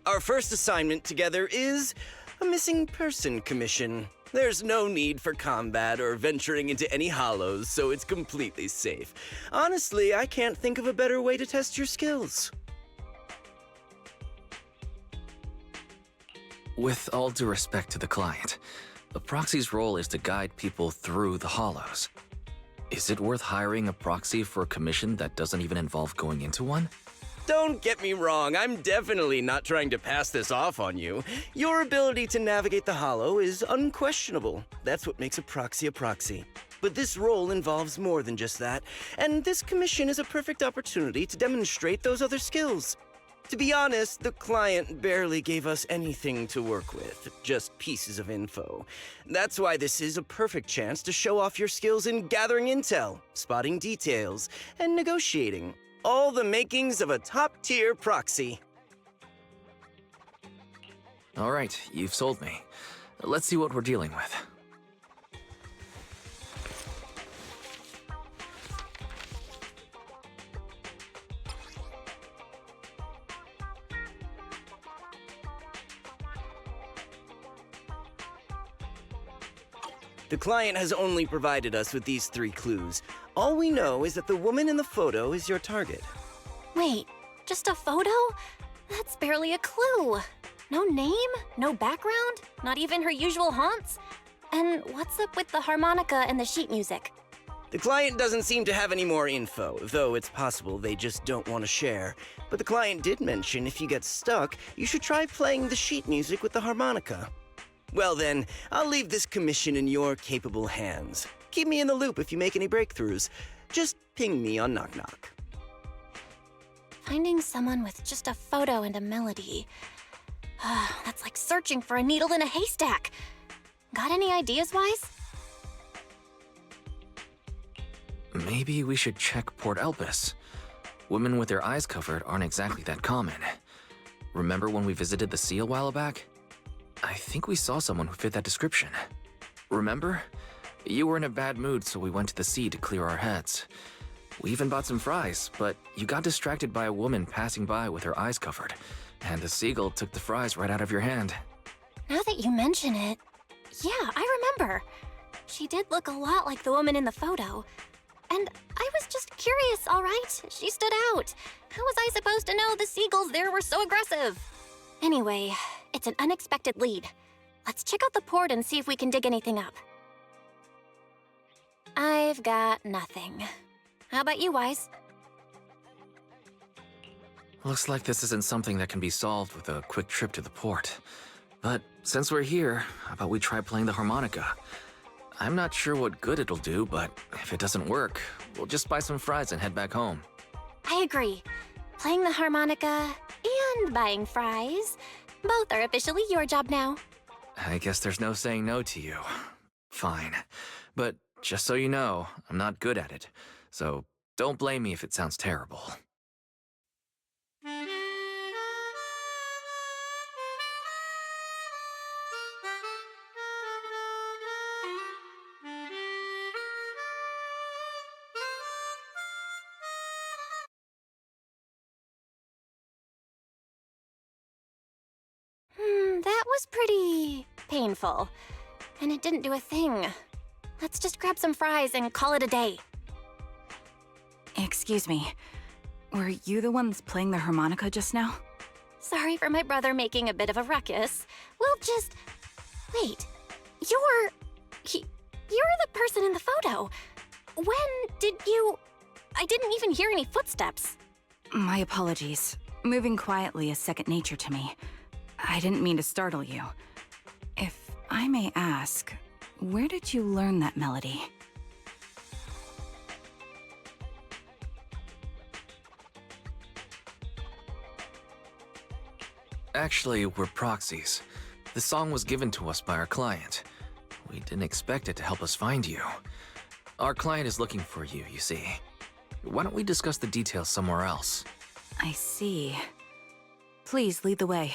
Our first assignment together is a missing person commission. There's no need for combat or venturing into any hollows, so it's completely safe. Honestly, I can't think of a better way to test your skills. With all due respect to the client, the proxy's role is to guide people through the hollows. Is it worth hiring a proxy for a commission that doesn't even involve going into one? Don't get me wrong, I'm definitely not trying to pass this off on you. Your ability to navigate the hollow is unquestionable. That's what makes a proxy. But this role involves more than just that, and this commission is a perfect opportunity to demonstrate those other skills. To be honest, the client barely gave us anything to work with, just pieces of info. That's why this is a perfect chance to show off your skills in gathering intel, spotting details, and negotiating. All the makings of a top-tier proxy. All right, you've sold me. Let's see what we're dealing with. The client has only provided us with these 3 clues. All we know is that the woman in the photo is your target. Wait, just a photo? That's barely a clue. No name, no background, not even her usual haunts? And what's up with the harmonica and the sheet music? The client doesn't seem to have any more info, though it's possible they just don't want to share. But the client did mention if you get stuck, you should try playing the sheet music with the harmonica. Well then, I'll leave this commission in your capable hands. Keep me in the loop if you make any breakthroughs. Just ping me on Knock Knock. Finding someone with just a photo and a melody. That's like searching for a needle in a haystack. Got any ideas, Wise? Maybe we should check Port Elpis. Women with their eyes covered aren't exactly that common. Remember when we visited the sea a while back? I think we saw someone who fit that description. Remember? You were in a bad mood, so we went to the sea to clear our heads. We even bought some fries, but you got distracted by a woman passing by with her eyes covered, and the seagull took the fries right out of your hand. Now that you mention it, yeah, I remember. She did look a lot like the woman in the photo. And I was just curious, all right? She stood out. How was I supposed to know the seagulls there were so aggressive? Anyway, it's an unexpected lead. Let's check out the port and see if we can dig anything up. I've got nothing. How about you, Wise? Looks like this isn't something that can be solved with a quick trip to the port. But since we're here, how about we try playing the harmonica? I'm not sure what good it'll do, but if it doesn't work, we'll just buy some fries and head back home. I agree. Playing the harmonica and buying fries, both are officially your job now. I guess there's no saying no to you. Fine. But just so you know, I'm not good at it, so don't blame me if it sounds terrible. That was pretty painful. And it didn't do a thing. Let's just grab some fries and call it a day. Excuse me. Were you the ones playing the harmonica just now? Sorry for my brother making a bit of a ruckus. We'll just... Wait. You're the person in the photo. When did you... I didn't even hear any footsteps. My apologies. Moving quietly is second nature to me. I didn't mean to startle you. If I may ask, where did you learn that melody? Actually, we're proxies. The song was given to us by our client. We didn't expect it to help us find you. Our client is looking for you, you see. Why don't we discuss the details somewhere else? I see. Please lead the way.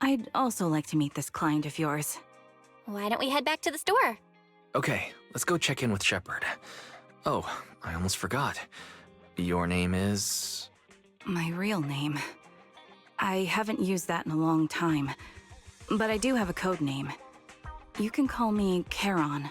I'd also like to meet this client of yours. Why don't we head back to the store? Okay, let's go check in with Shepard. Oh, I almost forgot. Your name is... My real name... I haven't used that in a long time. But I do have a code name. You can call me Charon.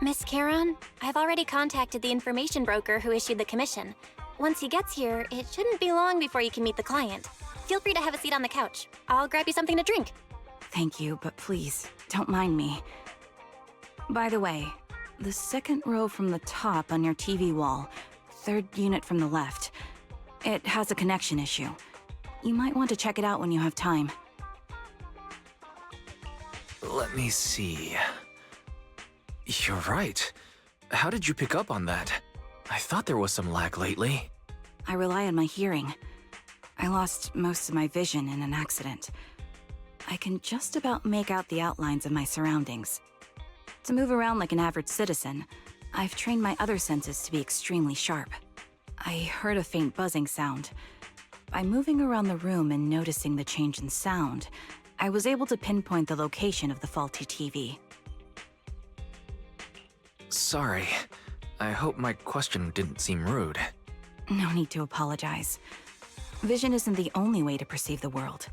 Miss Charon, I've already contacted the information broker who issued the commission. Once he gets here, it shouldn't be long before you can meet the client. Feel free to have a seat on the couch. I'll grab you something to drink. Thank you, but please, don't mind me. By the way, the second row from the top on your TV wall, third unit from the left, it has a connection issue. You might want to check it out when you have time. Let me see. You're right. How did you pick up on that? I thought there was some lag lately. I rely on my hearing. I lost most of my vision in an accident. I can just about make out the outlines of my surroundings. To move around like an average citizen, I've trained my other senses to be extremely sharp. I heard a faint buzzing sound. By moving around the room and noticing the change in sound, I was able to pinpoint the location of the faulty TV. Sorry. I hope my question didn't seem rude. No need to apologize. Vision isn't the only way to perceive the world.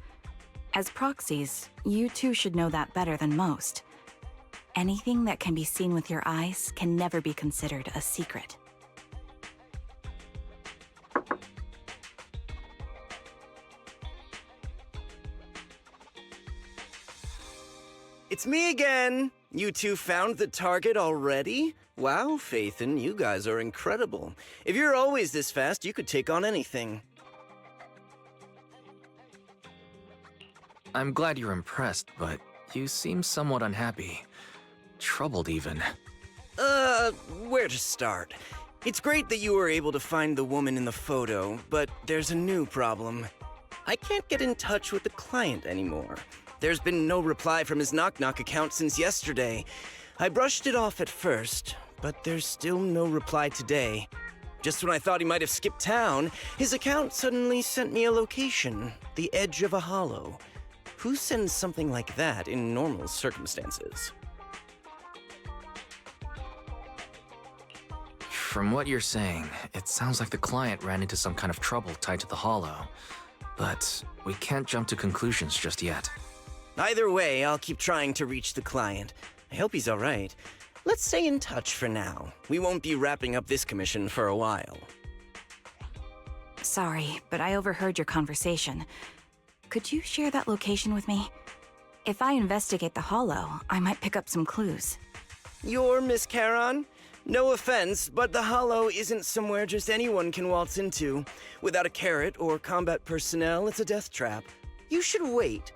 As proxies, you too should know that better than most. Anything that can be seen with your eyes can never be considered a secret. It's me again! You two found the target already? Wow, Phaethon, you guys are incredible. If you're always this fast, you could take on anything. I'm glad you're impressed, but you seem somewhat unhappy. Troubled, even. Where to start? It's great that you were able to find the woman in the photo, but there's a new problem. I can't get in touch with the client anymore. There's been no reply from his Knock Knock account since yesterday. I brushed it off at first, but there's still no reply today. Just when I thought he might have skipped town, his account suddenly sent me a location, the edge of a hollow. Who sends something like that in normal circumstances? From what you're saying, it sounds like the client ran into some kind of trouble tied to the hollow. But we can't jump to conclusions just yet. Either way, I'll keep trying to reach the client. I hope he's all right. Let's stay in touch for now. We won't be wrapping up this commission for a while. Sorry, but I overheard your conversation. Could you share that location with me? If I investigate the hollow, I might pick up some clues. You're Miss Charon? No offense, but the hollow isn't somewhere just anyone can waltz into. Without a carrot or combat personnel, it's a death trap. You should wait.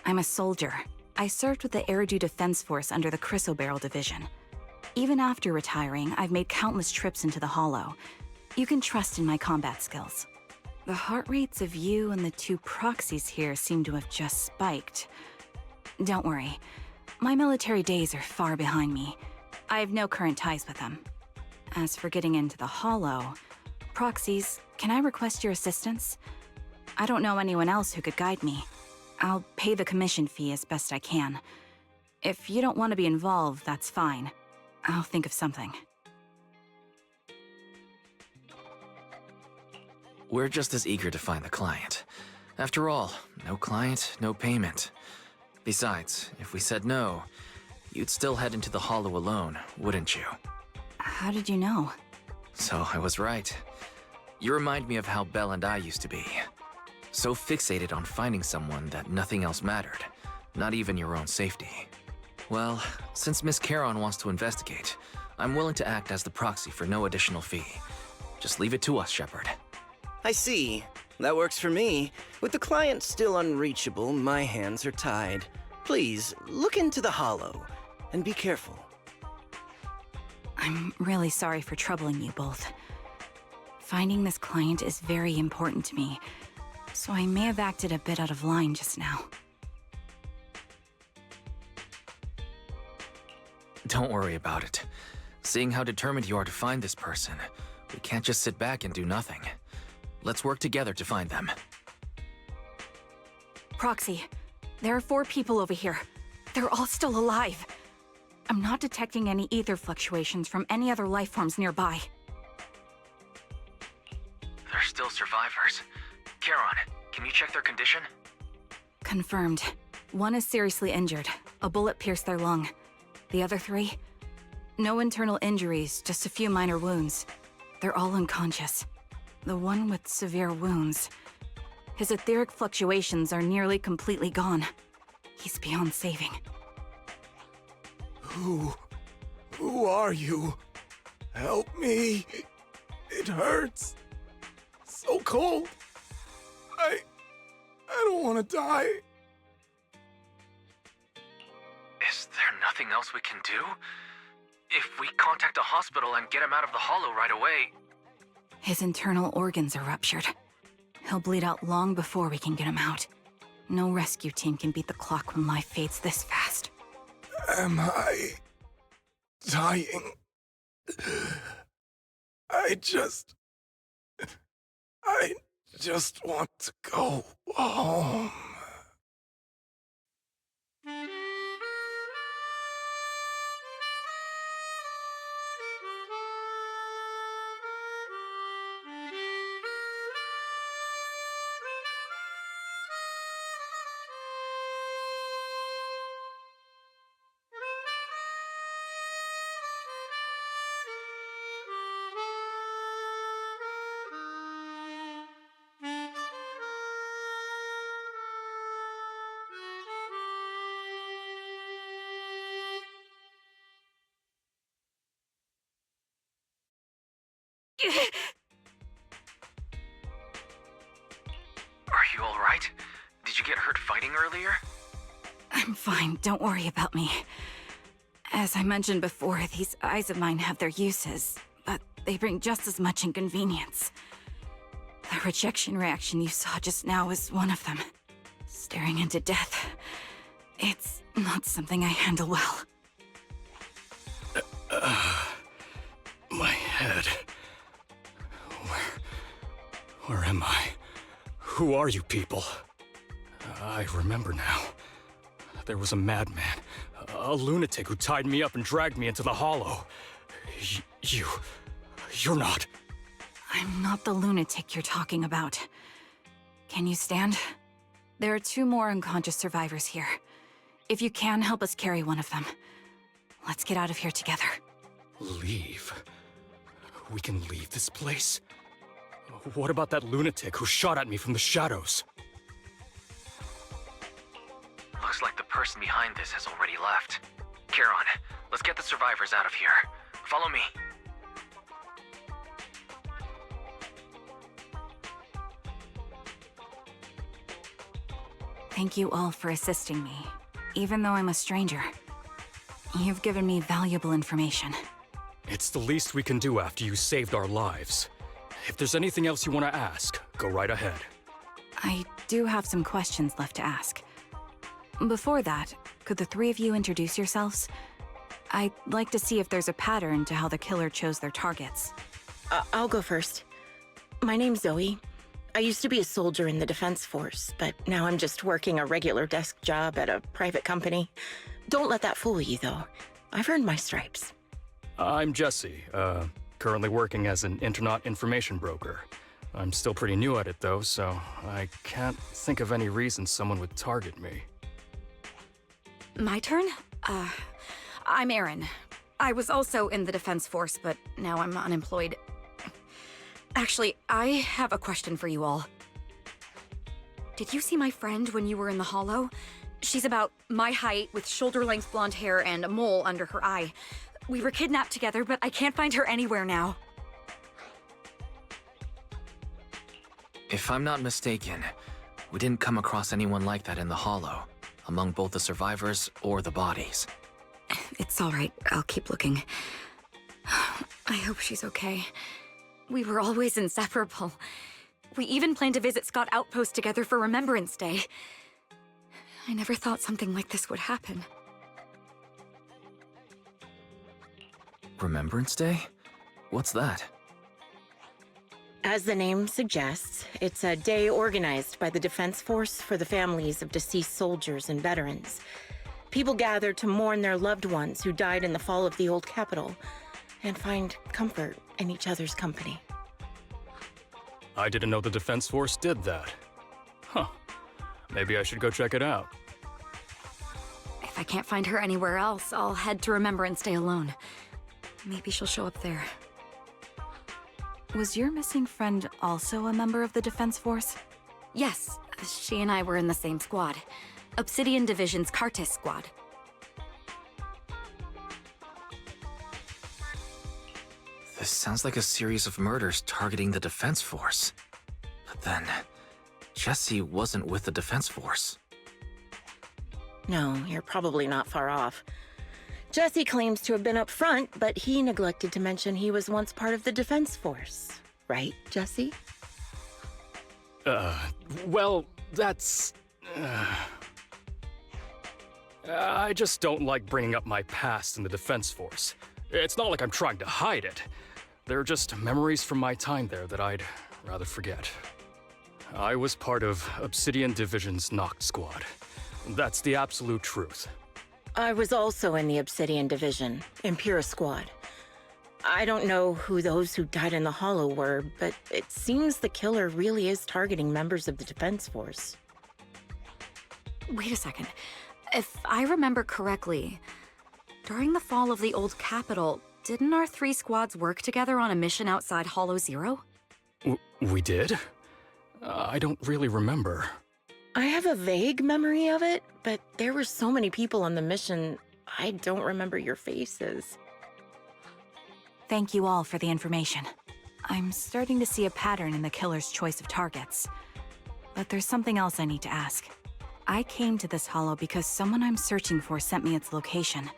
I'm a soldier. I served with the Eridu Defense Force under the Chrysoberyl Division. Even after retiring, I've made countless trips into the hollow. You can trust in my combat skills. The heart rates of you and the two proxies here seem to have just spiked. Don't worry. My military days are far behind me. I have no current ties with them. As for getting into the hollow, proxies, can I request your assistance? I don't know anyone else who could guide me. I'll pay the commission fee as best I can. If you don't want to be involved, that's fine. I'll think of something. We're just as eager to find the client. After all, no client, no payment. Besides, if we said no, you'd still head into the hollow alone, wouldn't you? How did you know? So I was right. You remind me of how Belle and I used to be. So fixated on finding someone that nothing else mattered, not even your own safety. Well, since Miss Charon wants to investigate, I'm willing to act as the proxy for no additional fee. Just leave it to us, Shepard. I see. That works for me. With the client still unreachable, my hands are tied. Please, look into the hollow, and be careful. I'm really sorry for troubling you both. Finding this client is very important to me, so I may have acted a bit out of line just now. Don't worry about it. Seeing how determined you are to find this person, we can't just sit back and do nothing. Let's work together to find them. Proxy, there are 4 people over here. They're all still alive. I'm not detecting any ether fluctuations from any other life forms nearby. They're still survivors. Charon, can you check their condition? Confirmed. One is seriously injured. A bullet pierced their lung. The other three? No internal injuries, just a few minor wounds. They're all unconscious. The one with severe wounds. His etheric fluctuations are nearly completely gone. He's beyond saving. Who are you? Help me. It hurts. So cold. I don't want to die. Is there nothing else we can do? If we contact a hospital and get him out of the hollow right away... His internal organs are ruptured. He'll bleed out long before we can get him out. No rescue team can beat the clock when life fades this fast. Am I dying? I just want to go home. Are you alright? Did you get hurt fighting earlier? I'm fine, don't worry about me. As I mentioned before, these eyes of mine have their uses, but they bring just as much inconvenience. The rejection reaction you saw just now was one of them. Staring into death. It's not something I handle well. My head. Where am I? Who are you people? I remember now. There was a madman, a lunatic who tied me up and dragged me into the hollow. You're not. I'm not the lunatic you're talking about. Can you stand? There are 2 more unconscious survivors here. If you can, help us carry one of them. Let's get out of here together. Leave? We can leave this place? What about that lunatic who shot at me from the shadows? Looks like the person behind this has already left. Charon, let's get the survivors out of here. Follow me. Thank you all for assisting me, even though I'm a stranger. You've given me valuable information. It's the least we can do after you saved our lives. If there's anything else you want to ask, go right ahead. I do have some questions left to ask. Before that, could the 3 of you introduce yourselves? I'd like to see if there's a pattern to how the killer chose their targets. I'll go first. My name's Zoe. I used to be a soldier in the Defense Force, but now I'm just working a regular desk job at a private company. Don't let that fool you, though. I've earned my stripes. I'm Jesse, currently working as an internet information broker. I'm still pretty new at it, though, so I can't think of any reason someone would target me. My turn? I'm Erin. I was also in the Defense Force, but now I'm unemployed. Actually, I have a question for you all. Did you see my friend when you were in the hollow? She's about my height, with shoulder-length blonde hair and a mole under her eye. We were kidnapped together, but I can't find her anywhere now. If I'm not mistaken, we didn't come across anyone like that in the hollow, among both the survivors or the bodies. It's all right. I'll keep looking. I hope she's okay. We were always inseparable. We even planned to visit Scott Outpost together for Remembrance Day. I never thought something like this would happen. Remembrance Day? What's that? As the name suggests, it's a day organized by the Defense Force for the families of deceased soldiers and veterans. People gather to mourn their loved ones who died in the fall of the old capital and find comfort in each other's company. I didn't know the Defense Force did that. Huh. Maybe I should go check it out. If I can't find her anywhere else, I'll head to Remember and stay alone. Maybe she'll show up there. Was your missing friend also a member of the Defense Force? Yes, she and I were in the same squad. Obsidian Division's Cartis squad. This sounds like a series of murders targeting the Defense Force. But then, Jesse wasn't with the Defense Force. No, you're probably not far off. Jesse claims to have been up front, but he neglected to mention he was once part of the Defense Force. Right, Jesse? Well, that's... I just don't like bringing up my past in the Defense Force. It's not like I'm trying to hide it. They're just memories from my time there that I'd rather forget. I was part of Obsidian Division's Noct Squad. That's the absolute truth. I was also in the Obsidian Division, Impura Squad. I don't know who those who died in the Hollow were, but it seems the killer really is targeting members of the Defense Force. Wait a second. If I remember correctly, during the fall of the old capital, didn't our 3 squads work together on a mission outside Hollow Zero? We did? I don't really remember. I have a vague memory of it, but there were so many people on the mission, I don't remember your faces. Thank you all for the information. I'm starting to see a pattern in the killer's choice of targets. But there's something else I need to ask. I came to this hollow because someone I'm searching for sent me its location.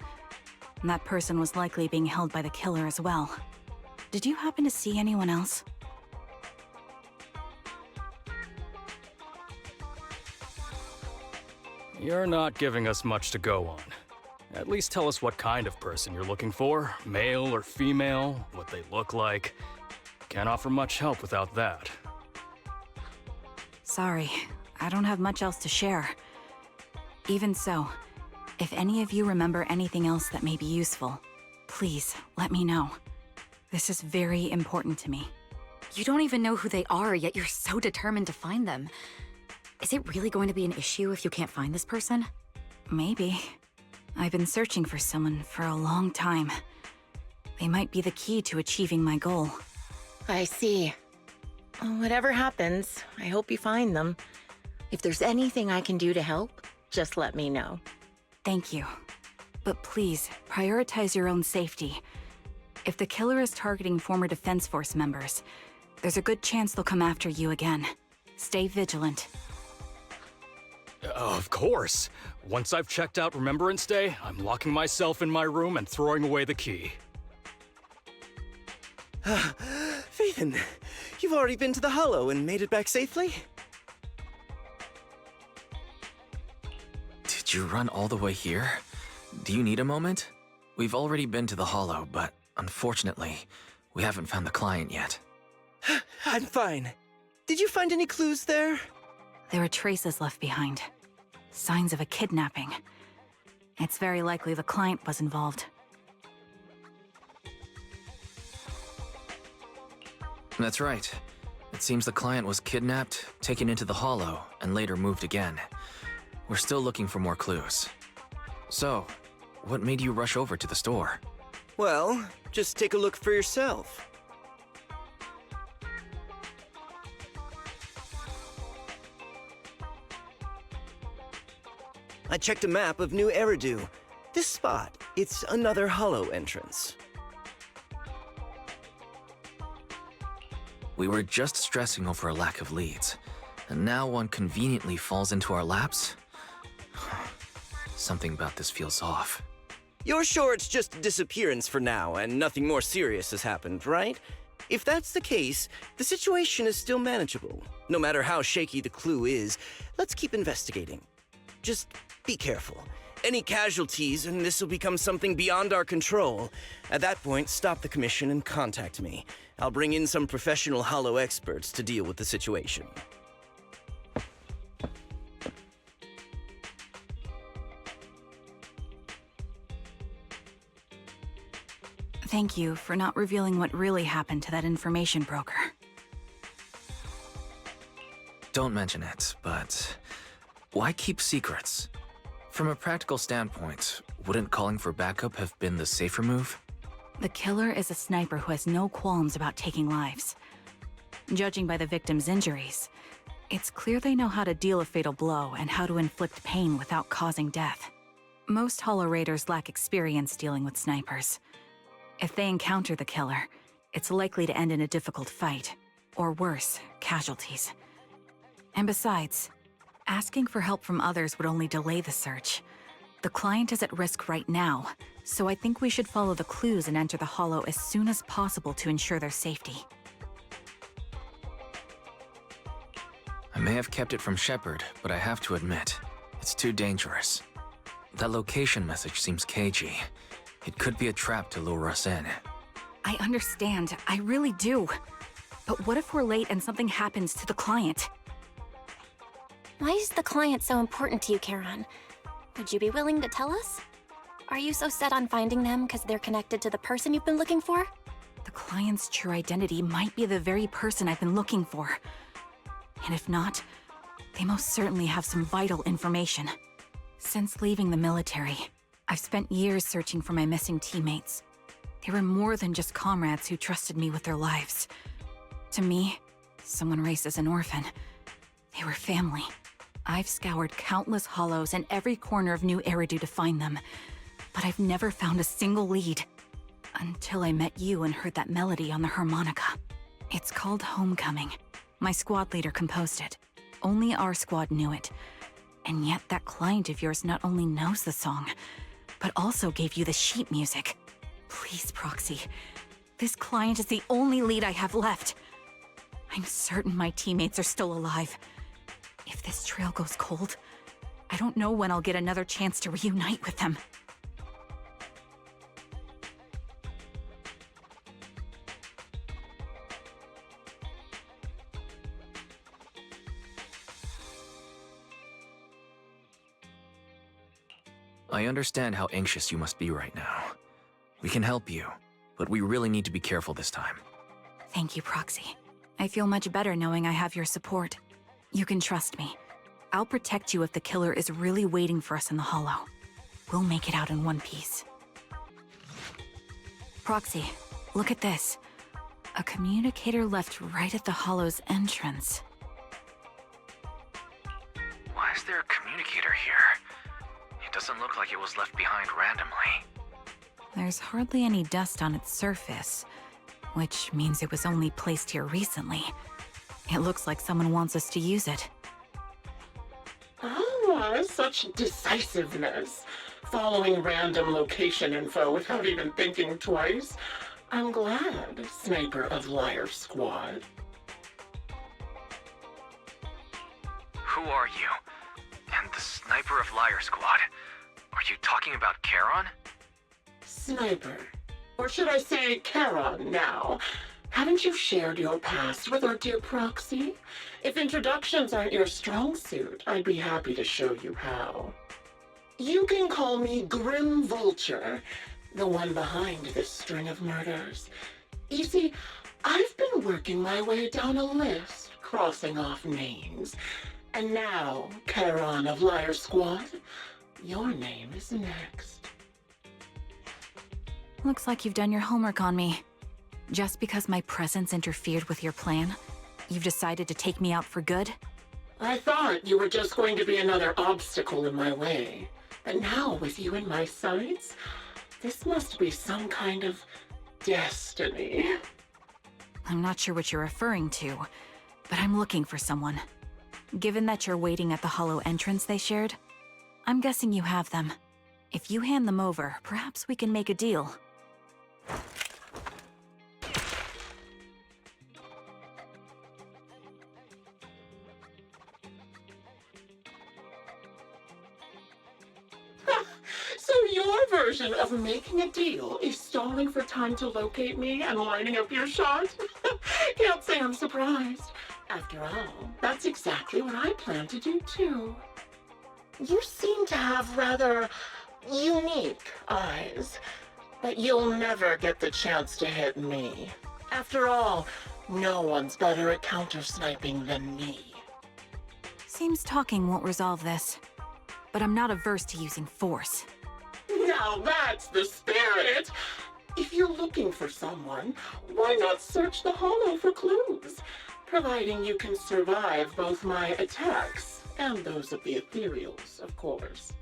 And that person was likely being held by the killer as well. Did you happen to see anyone else? You're not giving us much to go on. At least tell us what kind of person you're looking for, male or female, what they look like. Can't offer much help without that. Sorry, I don't have much else to share. Even so, if any of you remember anything else that may be useful, please let me know. This is very important to me. You don't even know who they are, yet you're so determined to find them. Is it really going to be an issue if you can't find this person? Maybe. I've been searching for someone for a long time. They might be the key to achieving my goal. I see. Whatever happens, I hope you find them. If there's anything I can do to help, just let me know. Thank you. But please, prioritize your own safety. If the killer is targeting former Defense Force members, there's a good chance they'll come after you again. Stay vigilant. Of course. Once I've checked out Remembrance Day, I'm locking myself in my room and throwing away the key. Phaethon, you've already been to the Hollow and made it back safely? Did you run all the way here? Do you need a moment? We've already been to the Hollow, but unfortunately, we haven't found the client yet. I'm fine. Did you find any clues there? There are traces left behind. Signs of a kidnapping. It's very likely the client was involved. That's right. It seems the client was kidnapped, taken into the Hollow, and later moved again. We're still looking for more clues. So, what made you rush over to the store? Well, just take a look for yourself. I checked a map of New Eridu. This spot, it's another Hollow entrance. We were just stressing over a lack of leads, and now one conveniently falls into our laps? Something about this feels off. You're sure it's just a disappearance for now and nothing more serious has happened, right? If that's the case, the situation is still manageable. No matter how shaky the clue is, let's keep investigating. Just be careful. Any casualties and this will become something beyond our control. At that point, stop the commission and contact me. I'll bring in some professional Hollow experts to deal with the situation. Thank you for not revealing what really happened to that information broker. Don't mention it, but why keep secrets? From a practical standpoint, wouldn't calling for backup have been the safer move? The killer is a sniper who has no qualms about taking lives. Judging by the victim's injuries, it's clear they know how to deal a fatal blow and how to inflict pain without causing death. Most Hollow Raiders lack experience dealing with snipers. If they encounter the killer, it's likely to end in a difficult fight, or worse, casualties. And besides, asking for help from others would only delay the search. The client is at risk right now, so I think we should follow the clues and enter the Hollow as soon as possible to ensure their safety. I may have kept it from Shepard, but I have to admit, it's too dangerous. That location message seems cagey. It could be a trap to lure us in. I understand, I really do. But what if we're late and something happens to the client? Why is the client so important to you, Charon? Would you be willing to tell us? Are you so set on finding them because they're connected to the person you've been looking for? The client's true identity might be the very person I've been looking for. And if not, they most certainly have some vital information. Since leaving the military, I've spent years searching for my missing teammates. They were more than just comrades who trusted me with their lives. To me, someone raised as an orphan, they were family. I've scoured countless hollows and every corner of New Eridu to find them, but I've never found a single lead. Until I met you and heard that melody on the harmonica. It's called Homecoming. My squad leader composed it. Only our squad knew it. And yet that client of yours not only knows the song, but also gave you the sheet music. Please, Proxy. This client is the only lead I have left. I'm certain my teammates are still alive. If this trail goes cold, I don't know when I'll get another chance to reunite with them. I understand how anxious you must be right now. We can help you, but we really need to be careful this time. Thank you, Proxy. I feel much better knowing I have your support. You can trust me. I'll protect you if the killer is really waiting for us in the Hollow. We'll make it out in one piece. Proxy, look at this. A communicator left right at the Hollow's entrance. Why is there a communicator here? It doesn't look like it was left behind randomly. There's hardly any dust on its surface, which means it was only placed here recently. It looks like someone wants us to use it. Ah, such decisiveness. Following random location info without even thinking twice. I'm glad, Sniper of Liar Squad. Who are you? And the Sniper of Liar Squad? Are you talking about Charon? Sniper. Or should I say Charon now? Haven't you shared your past with our dear Proxy? If introductions aren't your strong suit, I'd be happy to show you how. You can call me Grim Vulture, the one behind this string of murders. You see, I've been working my way down a list, crossing off names. And now, Charon of Liar Squad, your name is next. Looks like you've done your homework on me. Just because my presence interfered with your plan, you've decided to take me out for good? I thought you were just going to be another obstacle in my way. But now, with you in my sights, this must be some kind of destiny. I'm not sure what you're referring to, but I'm looking for someone. Given that you're waiting at the Hollow entrance they shared, I'm guessing you have them. If you hand them over, perhaps we can make a deal. So your version of making a deal is stalling for time to locate me and lining up your shot? Can't say I'm surprised. After all, that's exactly what I plan to do too. You seem to have rather unique eyes. But you'll never get the chance to hit me. After all, no one's better at counter-sniping than me. Seems talking won't resolve this. But I'm not averse to using force. Now that's the spirit! If you're looking for someone, why not search the hollow for clues? Providing you can survive both my attacks and those of the ethereals, of course.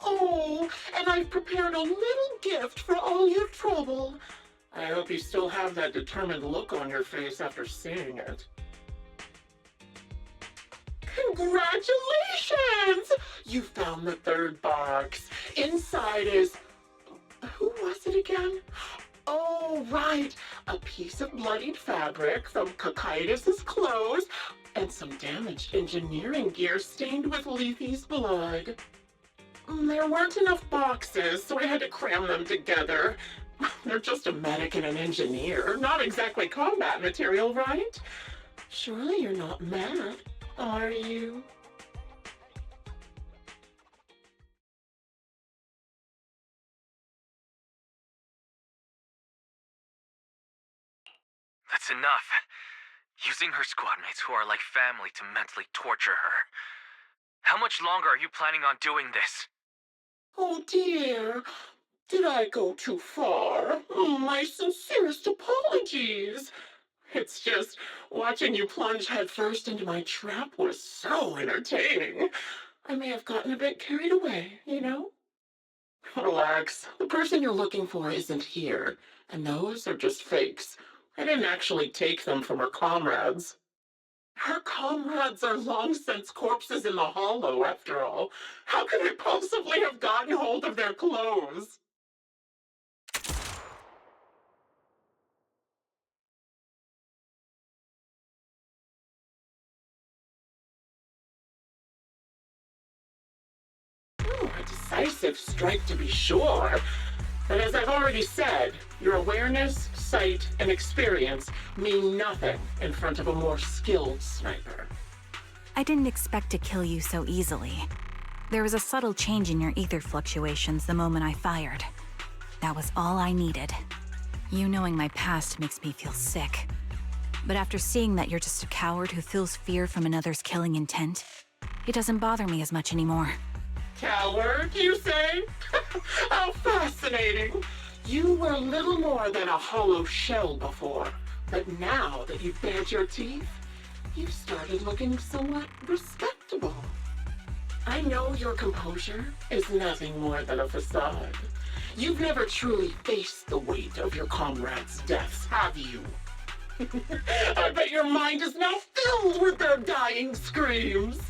Oh, and I've prepared a little gift for all your trouble. I hope you still have that determined look on your face after seeing it. Congratulations! You found the third box. Inside is... Who was it again? Oh, right. A piece of bloodied fabric from Cocytus's clothes and some damaged engineering gear stained with Leafy's blood. There weren't enough boxes, so I had to cram them together. They're just a medic and an engineer, not exactly combat material, right? Surely you're not mad, are you? That's enough. Using her squadmates who are like family to mentally torture her. How much longer are you planning on doing this? Oh dear, did I go too far? My sincerest apologies. It's just, watching you plunge headfirst into my trap was so entertaining. I may have gotten a bit carried away, you know? Relax, the person you're looking for isn't here, and those are just fakes. I didn't actually take them from her comrades. Her comrades are long since corpses in the hollow, after all. How could I possibly have gotten hold of their clothes? A decisive strike to be sure. But as I've already said, your awareness, sight, and experience mean nothing in front of a more skilled sniper. I didn't expect to kill you so easily. There was a subtle change in your ether fluctuations the moment I fired. That was all I needed. You knowing my past makes me feel sick. But after seeing that you're just a coward who feels fear from another's killing intent, it doesn't bother me as much anymore. Coward, you say? How fascinating! You were little more than a hollow shell before, but now that you've bared your teeth, you've started looking somewhat respectable. I know your composure is nothing more than a facade. You've never truly faced the weight of your comrades' deaths, have you? I bet your mind is now filled with their dying screams.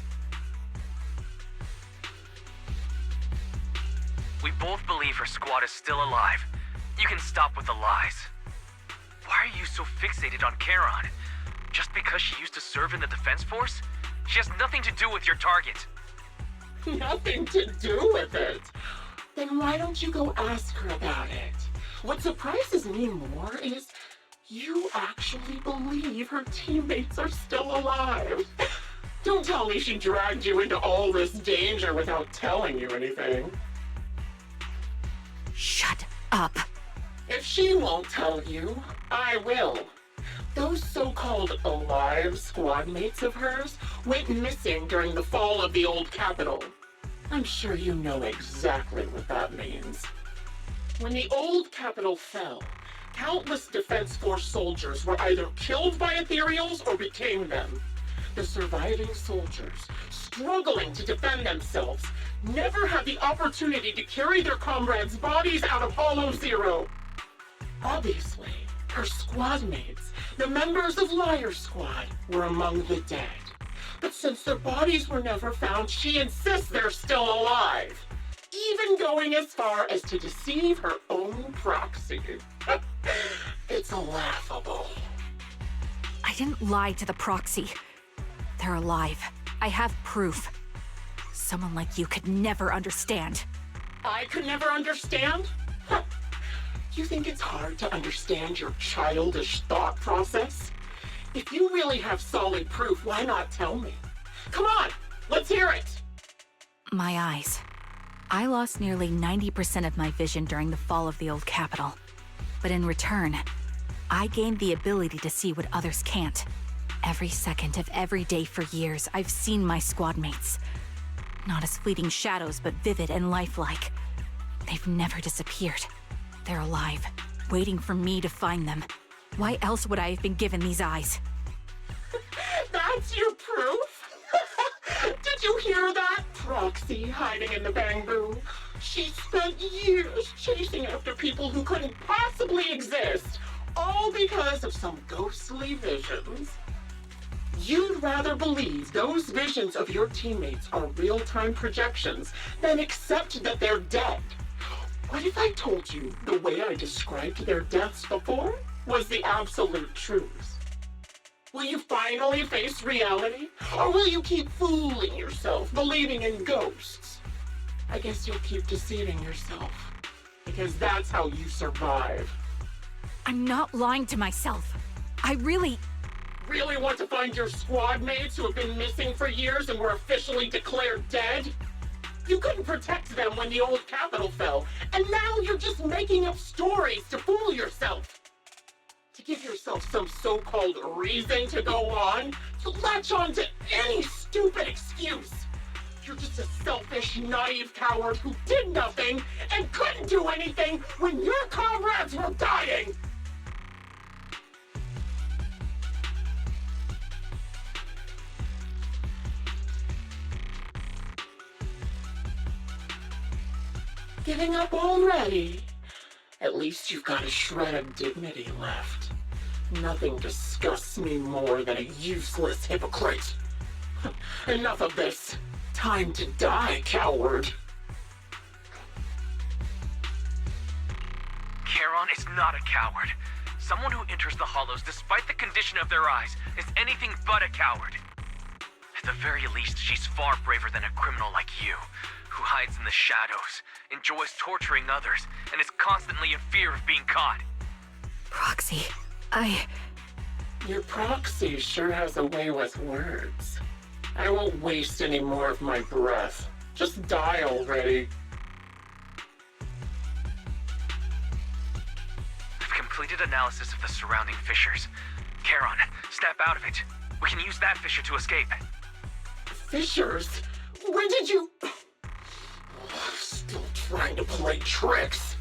We both believe her squad is still alive. You can stop with the lies. Why are you so fixated on Charon? Just because she used to serve in the defense force? She has nothing to do with your target. Nothing to do with it? Then why don't you go ask her about it? What surprises me more is you actually believe her teammates are still alive. Don't tell me she dragged you into all this danger without telling you anything. Shut up. If she won't tell you, I will. Those so-called alive squad mates of hers went missing during the fall of the old capital. I'm sure you know exactly what that means. When the old capital fell, countless Defense Force soldiers were either killed by ethereals or became them. The surviving soldiers, struggling to defend themselves, never had the opportunity to carry their comrades' bodies out of Hollow Zero. Obviously, her squad mates, the members of Liar Squad, were among the dead. But since their bodies were never found, she insists they're still alive, even going as far as to deceive her own proxy. It's laughable. I didn't lie to the proxy. They're alive. I have proof. Someone like you could never understand. I could never understand? Huh. You think it's hard to understand your childish thought process? If you really have solid proof, why not tell me? Come on, let's hear it! My eyes. I lost nearly 90% of my vision during the fall of the old capital. But in return, I gained the ability to see what others can't. Every second of every day for years, I've seen my squad mates. Not as fleeting shadows, but vivid and lifelike. They've never disappeared. They're alive, waiting for me to find them. Why else would I have been given these eyes? That's your proof? Did you hear that? Proxy hiding in the bamboo. She spent years chasing after people who couldn't possibly exist, all because of some ghostly visions. You'd rather believe those visions of your teammates are real-time projections than accept that they're dead. What if I told you the way I described their deaths before was the absolute truth? Will you finally face reality? Or will you keep fooling yourself, believing in ghosts? I guess you'll keep deceiving yourself, because that's how you survive. I'm not lying to myself. I really want to find your squad mates who have been missing for years and were officially declared dead? You couldn't protect them when the old capital fell, and now you're just making up stories to fool yourself. To give yourself some so-called reason to go on, to latch on to any stupid excuse. You're just a selfish, naive coward who did nothing and couldn't do anything when your comrades were dying. Giving up already? At least you've got a shred of dignity left. Nothing disgusts me more than a useless hypocrite. Enough of this. Time to die, coward. Charon is not a coward. Someone who enters the Hollows despite the condition of their eyes is anything but a coward. At the very least, she's far braver than a criminal like you, who hides in the shadows, enjoys torturing others, and is constantly in fear of being caught. Proxy, Your proxy sure has a way with words. I won't waste any more of my breath. Just die already. I've completed analysis of the surrounding fissures. Charon, snap out of it. We can use that fissure to escape. Fissures? When did you... Still trying to play tricks.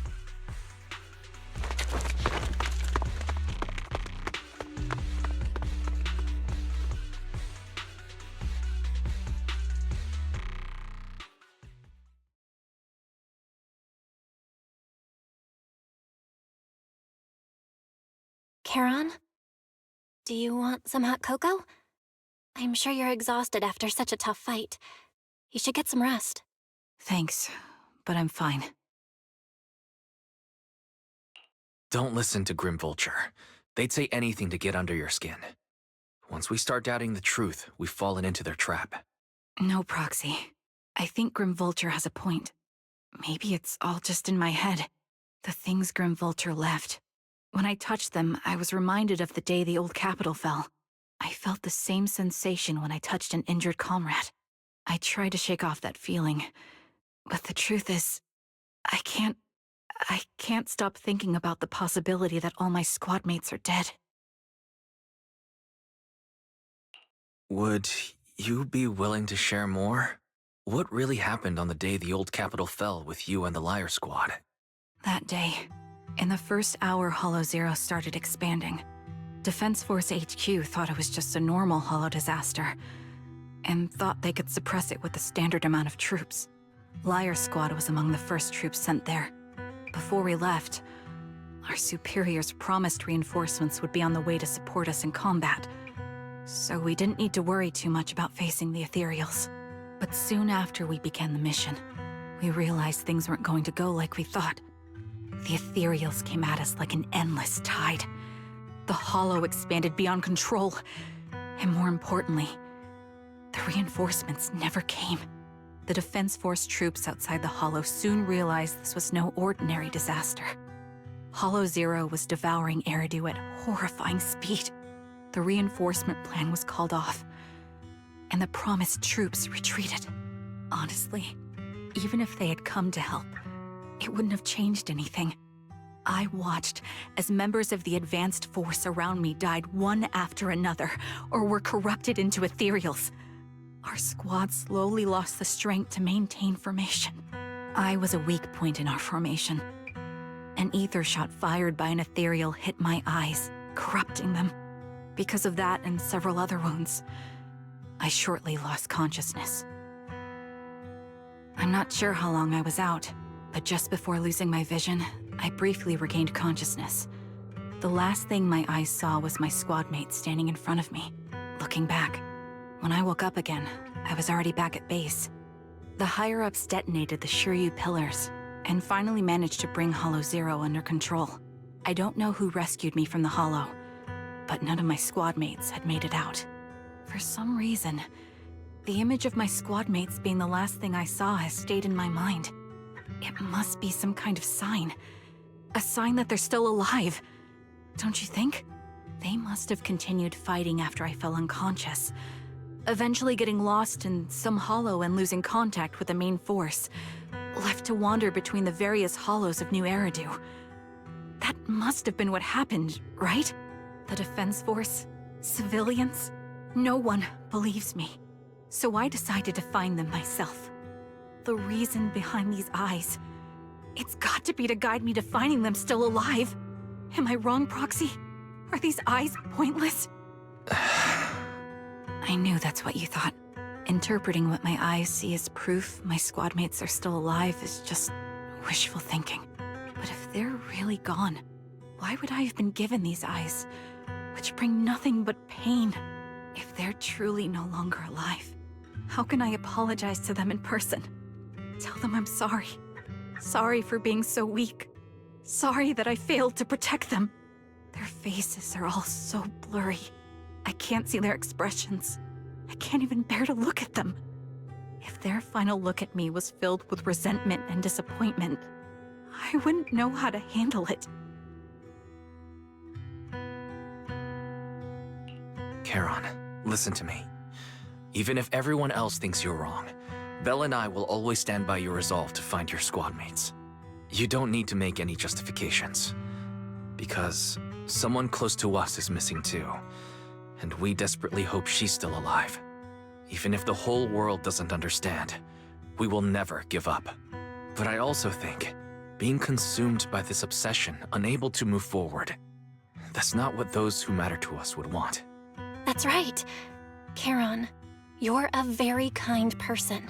Charon? Do you want some hot cocoa? I'm sure you're exhausted after such a tough fight. You should get some rest. thanks, but I'm fine. Don't listen to Grim Vulture. They'd say anything to get under your skin. Once we start doubting the truth, we've fallen into their trap. No, Proxy. I think Grim Vulture has a point. Maybe it's all just in my head. The things Grim Vulture left. When I touched them, I was reminded of the day the old capital fell. I felt the same sensation when I touched an injured comrade. I tried to shake off that feeling, but the truth is, I can't stop thinking about the possibility that all my squad mates are dead. Would you be willing to share more? What really happened on the day the old capital fell with you and the Liar Squad? That day, in the first hour Hollow Zero started expanding, Defense Force HQ thought it was just a normal Hollow disaster, and thought they could suppress it with the standard amount of troops. Liar Squad was among the first troops sent there. Before we left, our superiors promised reinforcements would be on the way to support us in combat, so we didn't need to worry too much about facing the Ethereals. But soon after we began the mission, we realized things weren't going to go like we thought. The Ethereals came at us like an endless tide. The Hollow expanded beyond control, and more importantly, the reinforcements never came. The Defense Force troops outside the Hollow soon realized this was no ordinary disaster. Hollow Zero was devouring Eridu at horrifying speed. The reinforcement plan was called off, and the promised troops retreated. Honestly, even if they had come to help, it wouldn't have changed anything. I watched as members of the advanced force around me died one after another, or were corrupted into ethereals. Our squad slowly lost the strength to maintain formation. I was a weak point in our formation. An ether shot fired by an ethereal hit my eyes, corrupting them. Because of that and several other wounds, I shortly lost consciousness. I'm not sure how long I was out, but just before losing my vision, I briefly regained consciousness. The last thing my eyes saw was my squad mate standing in front of me, looking back. When I woke up again, I was already back at base. The higher-ups detonated the Shiryu pillars, and finally managed to bring Hollow Zero under control. I don't know who rescued me from the Hollow, but none of my squad mates had made it out. For some reason, the image of my squad mates being the last thing I saw has stayed in my mind. It must be some kind of sign. A sign that they're still alive. Don't you think? They must have continued fighting after I fell unconscious, eventually getting lost in some hollow and losing contact with the main force, left to wander between the various hollows of New Eridu. That must have been what happened, right? The defense force? Civilians? No one believes me. So I decided to find them myself. The reason behind these eyes, it's got to be to guide me to finding them still alive. Am I wrong, Proxy? Are these eyes pointless? I knew that's what you thought. Interpreting what my eyes see as proof my squad mates are still alive is just wishful thinking. But if they're really gone, why would I have been given these eyes, which bring nothing but pain? If they're truly no longer alive, how can I apologize to them in person? Tell them I'm sorry. Sorry for being so weak. Sorry that I failed to protect them. Their faces are all so blurry. I can't see their expressions. I can't even bear to look at them. If their final look at me was filled with resentment and disappointment, I wouldn't know how to handle it. Charon, listen to me. Even if everyone else thinks you're wrong, Vel and I will always stand by your resolve to find your squad mates. You don't need to make any justifications. Because someone close to us is missing too. And we desperately hope she's still alive. Even if the whole world doesn't understand, we will never give up. But I also think, being consumed by this obsession, unable to move forward, that's not what those who matter to us would want. That's right. Charon, you're a very kind person.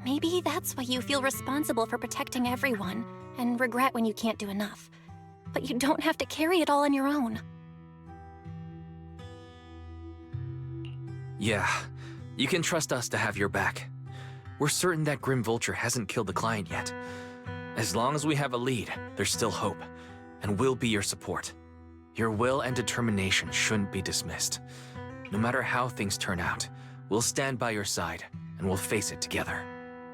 Maybe that's why you feel responsible for protecting everyone, and regret when you can't do enough. But you don't have to carry it all on your own. Yeah, you can trust us to have your back. We're certain that Grim Vulture hasn't killed the client yet. As long as we have a lead, there's still hope, and we'll be your support. Your will and determination shouldn't be dismissed. No matter how things turn out, we'll stand by your side, and we'll face it together.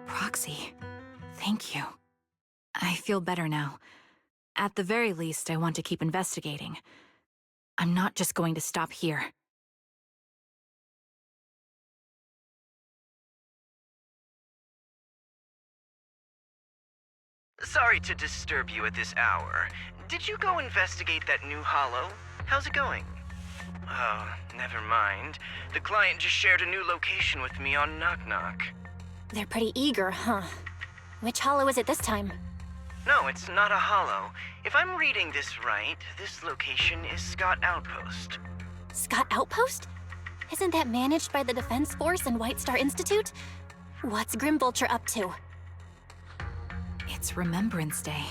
Proxy, thank you. I feel better now. At the very least, I want to keep investigating. I'm not just going to stop here. Sorry to disturb you at this hour. Did you go investigate that new hollow? How's it going? Oh, never mind. The client just shared a new location with me on Knock Knock. They're pretty eager, huh? Which hollow is it this time? No, it's not a hollow. If I'm reading this right, this location is Scott Outpost. Scott Outpost? Isn't that managed by the Defense Force and White Star Institute? What's Grim Vulture up to? It's Remembrance Day.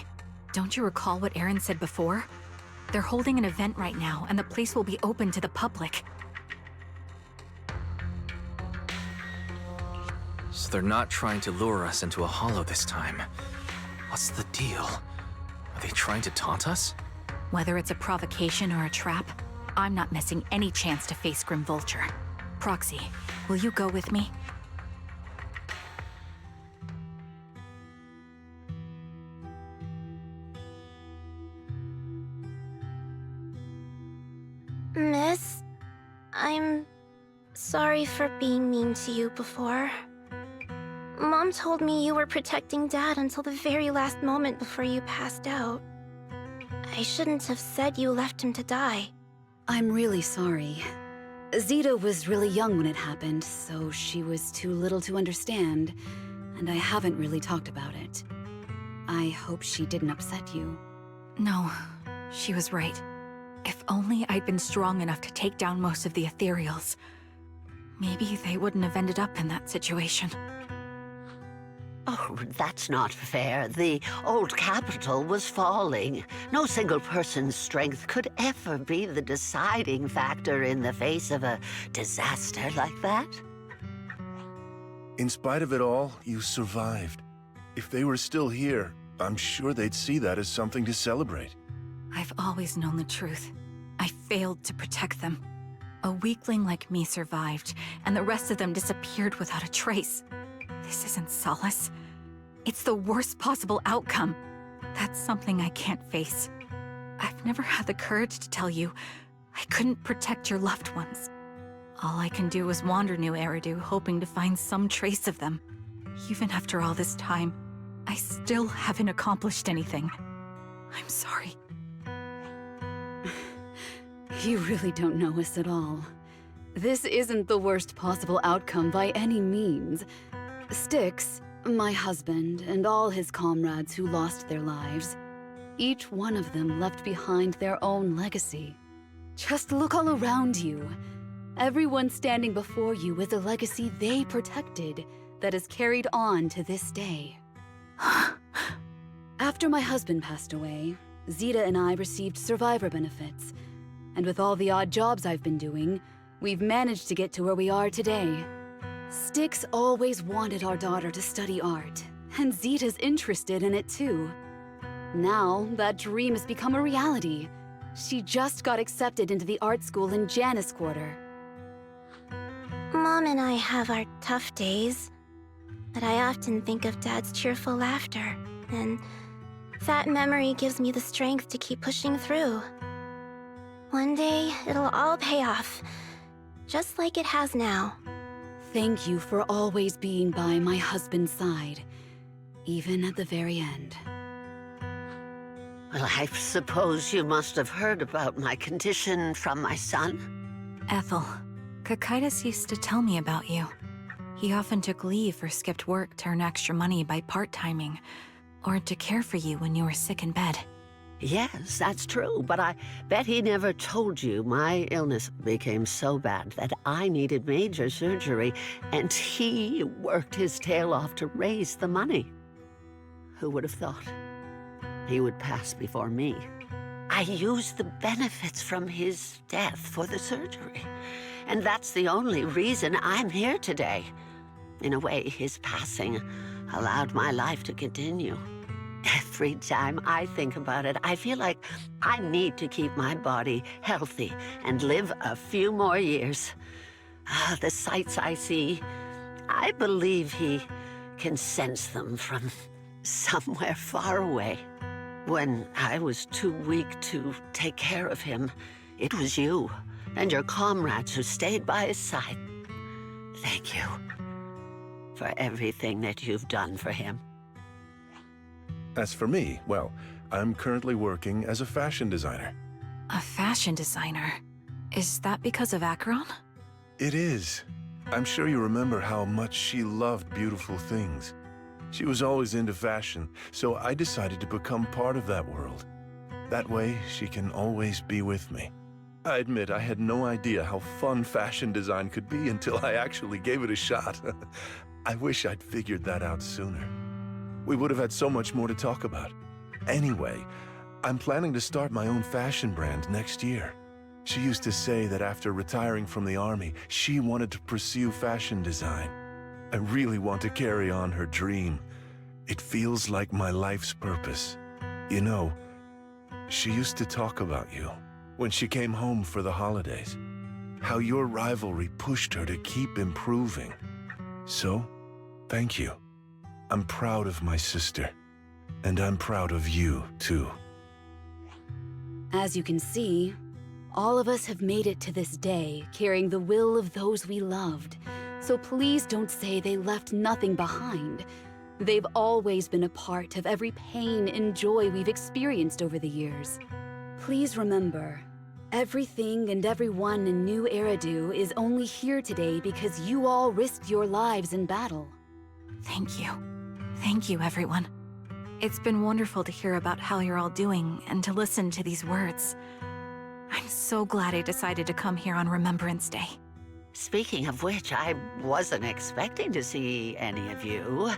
Don't you recall what Aaron said before? They're holding an event right now, and the place will be open to the public. So they're not trying to lure us into a hollow this time. What's the deal? Are they trying to taunt us? Whether it's a provocation or a trap, I'm not missing any chance to face Grim Vulture. Proxy, will you go with me? Miss, I'm sorry for being mean to you before. Mom Mom told me you were protecting Dad until the very last moment before you passed out. I shouldn't have said you left him to die. I'm really sorry. Zeta was really young when it happened, so she was too little to understand, and I haven't really talked about it. I hope she didn't upset you. No, she was right. If only I'd been strong enough to take down most of the ethereals. Maybe they wouldn't have ended up in that situation. Oh, that's not fair. The old capital was falling. No single person's strength could ever be the deciding factor in the face of a disaster like that. In spite of it all, you survived. If they were still here, I'm sure they'd see that as something to celebrate. I've always known the truth. I failed to protect them. A weakling like me survived, and the rest of them disappeared without a trace. This isn't solace. It's the worst possible outcome. That's something I can't face. I've never had the courage to tell you I couldn't protect your loved ones. All I can do is wander New Eridu, hoping to find some trace of them. Even after all this time, I still haven't accomplished anything. I'm sorry. You really don't know us at all. This isn't the worst possible outcome by any means. Styx, my husband, and all his comrades who lost their lives, each one of them left behind their own legacy. Just look all around you. Everyone standing before you is a legacy they protected that is carried on to this day. After my husband passed away, Zeta and I received survivor benefits. And with all the odd jobs I've been doing, we've managed to get to where we are today. Styx always wanted our daughter to study art, and Zeta's interested in it too. Now, that dream has become a reality. She just got accepted into the art school in Janus Quarter. Mom and I have our tough days, but I often think of Dad's cheerful laughter, and that memory gives me the strength to keep pushing through. One day, it'll all pay off, just like it has now. Thank you for always being by my husband's side, even at the very end. Well, I suppose you must have heard about my condition from my son. Ethel, Kakaitis used to tell me about you. He often took leave or skipped work to earn extra money by part-timing, or to care for you when you were sick in bed. Yes, that's true, but I bet he never told you my illness became so bad that I needed major surgery, and he worked his tail off to raise the money. Who would have thought he would pass before me? I used the benefits from his death for the surgery, and that's the only reason I'm here today. In a way, his passing allowed my life to continue. Every time I think about it, I feel like I need to keep my body healthy and live a few more years. The sights I see, I believe he can sense them from somewhere far away. When I was too weak to take care of him, it was you and your comrades who stayed by his side. Thank you for everything that you've done for him. As for me, well, I'm currently working as a fashion designer. A fashion designer? Is that because of Acheron? It is. I'm sure you remember how much she loved beautiful things. She was always into fashion, so I decided to become part of that world. That way, she can always be with me. I admit I had no idea how fun fashion design could be until I actually gave it a shot. I wish I'd figured that out sooner. We would have had so much more to talk about. Anyway, I'm planning to start my own fashion brand next year. She used to say that after retiring from the army, she wanted to pursue fashion design. I really want to carry on her dream. It feels like my life's purpose. You know, she used to talk about you when she came home for the holidays. How your rivalry pushed her to keep improving. So, thank you. I'm proud of my sister, and I'm proud of you, too. As you can see, all of us have made it to this day, carrying the will of those we loved, So please don't say they left nothing behind. They've always been a part of every pain and joy we've experienced over the years. Please remember, everything and everyone in New Eridu is only here today because you all risked your lives in battle. Thank you. Thank you, everyone. It's been wonderful to hear about how you're all doing and to listen to these words. I'm so glad I decided to come here on Remembrance Day. Speaking of which, I wasn't expecting to see any of you.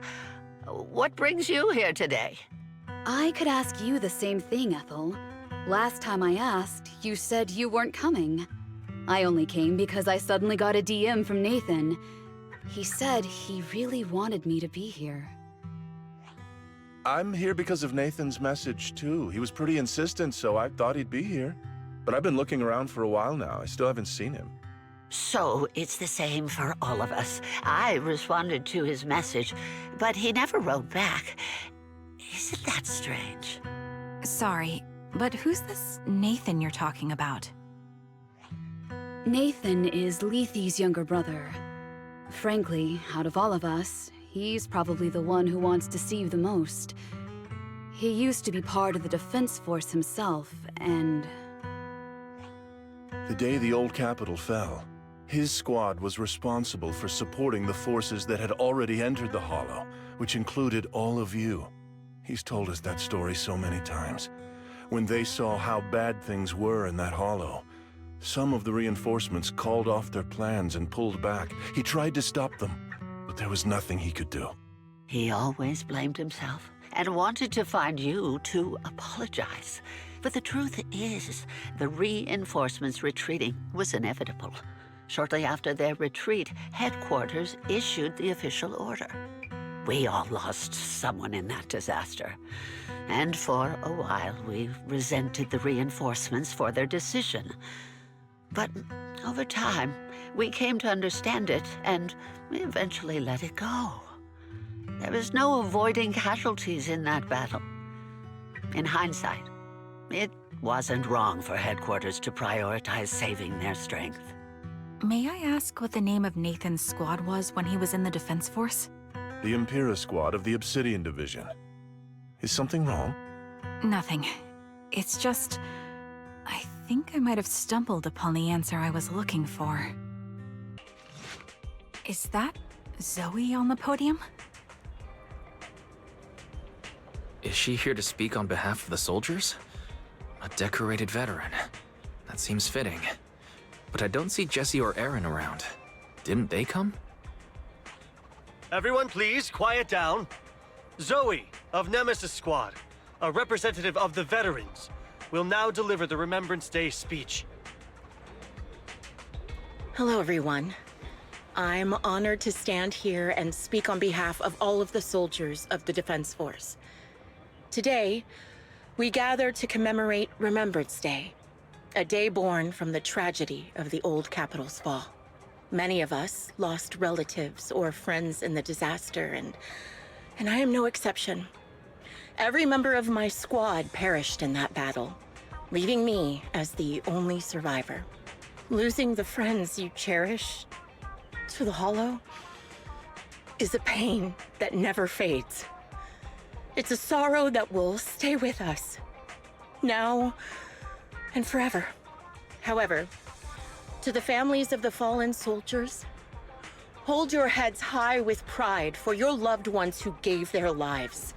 What brings you here today? I could ask you the same thing, Ethel. Last time I asked, you said you weren't coming. I only came because I suddenly got a DM from Nathan. He said he really wanted me to be here. I'm here because of Nathan's message, too. He was pretty insistent, so I thought he'd be here. But I've been looking around for a while now. I still haven't seen him. So it's the same for all of us. I responded to his message, but he never wrote back. Isn't that strange? Sorry, but who's this Nathan you're talking about? Nathan is Lethe's younger brother. Frankly, out of all of us, he's probably the one who wants to see you the most. He used to be part of the Defense Force himself, and... The day the old capital fell, his squad was responsible for supporting the forces that had already entered the Hollow, which included all of you. He's told us that story so many times. When they saw how bad things were in that Hollow, some of the reinforcements called off their plans and pulled back. He tried to stop them, but there was nothing he could do. He always blamed himself and wanted to find you to apologize. But the truth is, the reinforcements retreating was inevitable. Shortly after their retreat, headquarters issued the official order. We all lost someone in that disaster. And for a while, we resented the reinforcements for their decision. But over time, we came to understand it, and we eventually let it go. There was no avoiding casualties in that battle. In hindsight, it wasn't wrong for headquarters to prioritize saving their strength. May I ask what the name of Nathan's squad was when he was in the Defense Force? The Impera squad of the Obsidian Division. Is something wrong? Nothing. It's just... I think I might have stumbled upon the answer I was looking for. Is that Zoe on the podium? Is she here to speak on behalf of the soldiers? A decorated veteran. That seems fitting. But I don't see Jesse or Aaron around. Didn't they come? Everyone please, quiet down. Zoe, of Nemesis Squad, a representative of the veterans, will now deliver the Remembrance Day speech. Hello, everyone. I'm honored to stand here and speak on behalf of all of the soldiers of the Defense Force. Today, we gather to commemorate Remembrance Day, a day born from the tragedy of the old capital's fall. Many of us lost relatives or friends in the disaster, and I am no exception. Every member of my squad perished in that battle, leaving me as the only survivor. Losing the friends you cherish to the Hollow is a pain that never fades. It's a sorrow that will stay with us, now and forever. However, to the families of the fallen soldiers, hold your heads high with pride for your loved ones who gave their lives.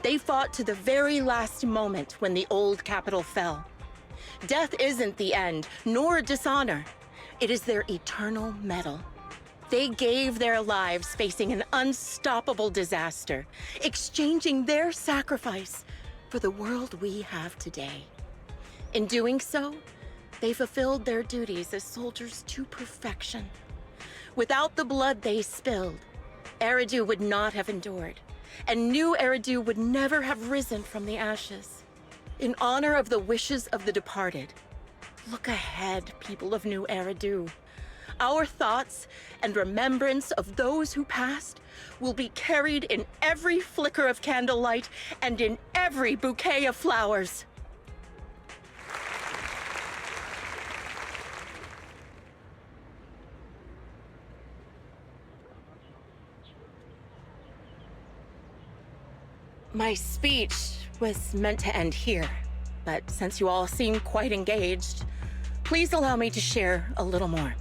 They fought to the very last moment when the old capital fell. Death isn't the end, nor dishonor. It is their eternal medal. They gave their lives facing an unstoppable disaster, exchanging their sacrifice for the world we have today. In doing so, they fulfilled their duties as soldiers to perfection. Without the blood they spilled, Eridu would not have endured, and New Eridu would never have risen from the ashes. In honor of the wishes of the departed, look ahead, people of New Eridu. Our thoughts and remembrance of those who passed will be carried in every flicker of candlelight and in every bouquet of flowers. My speech was meant to end here, but since you all seem quite engaged, please allow me to share a little more.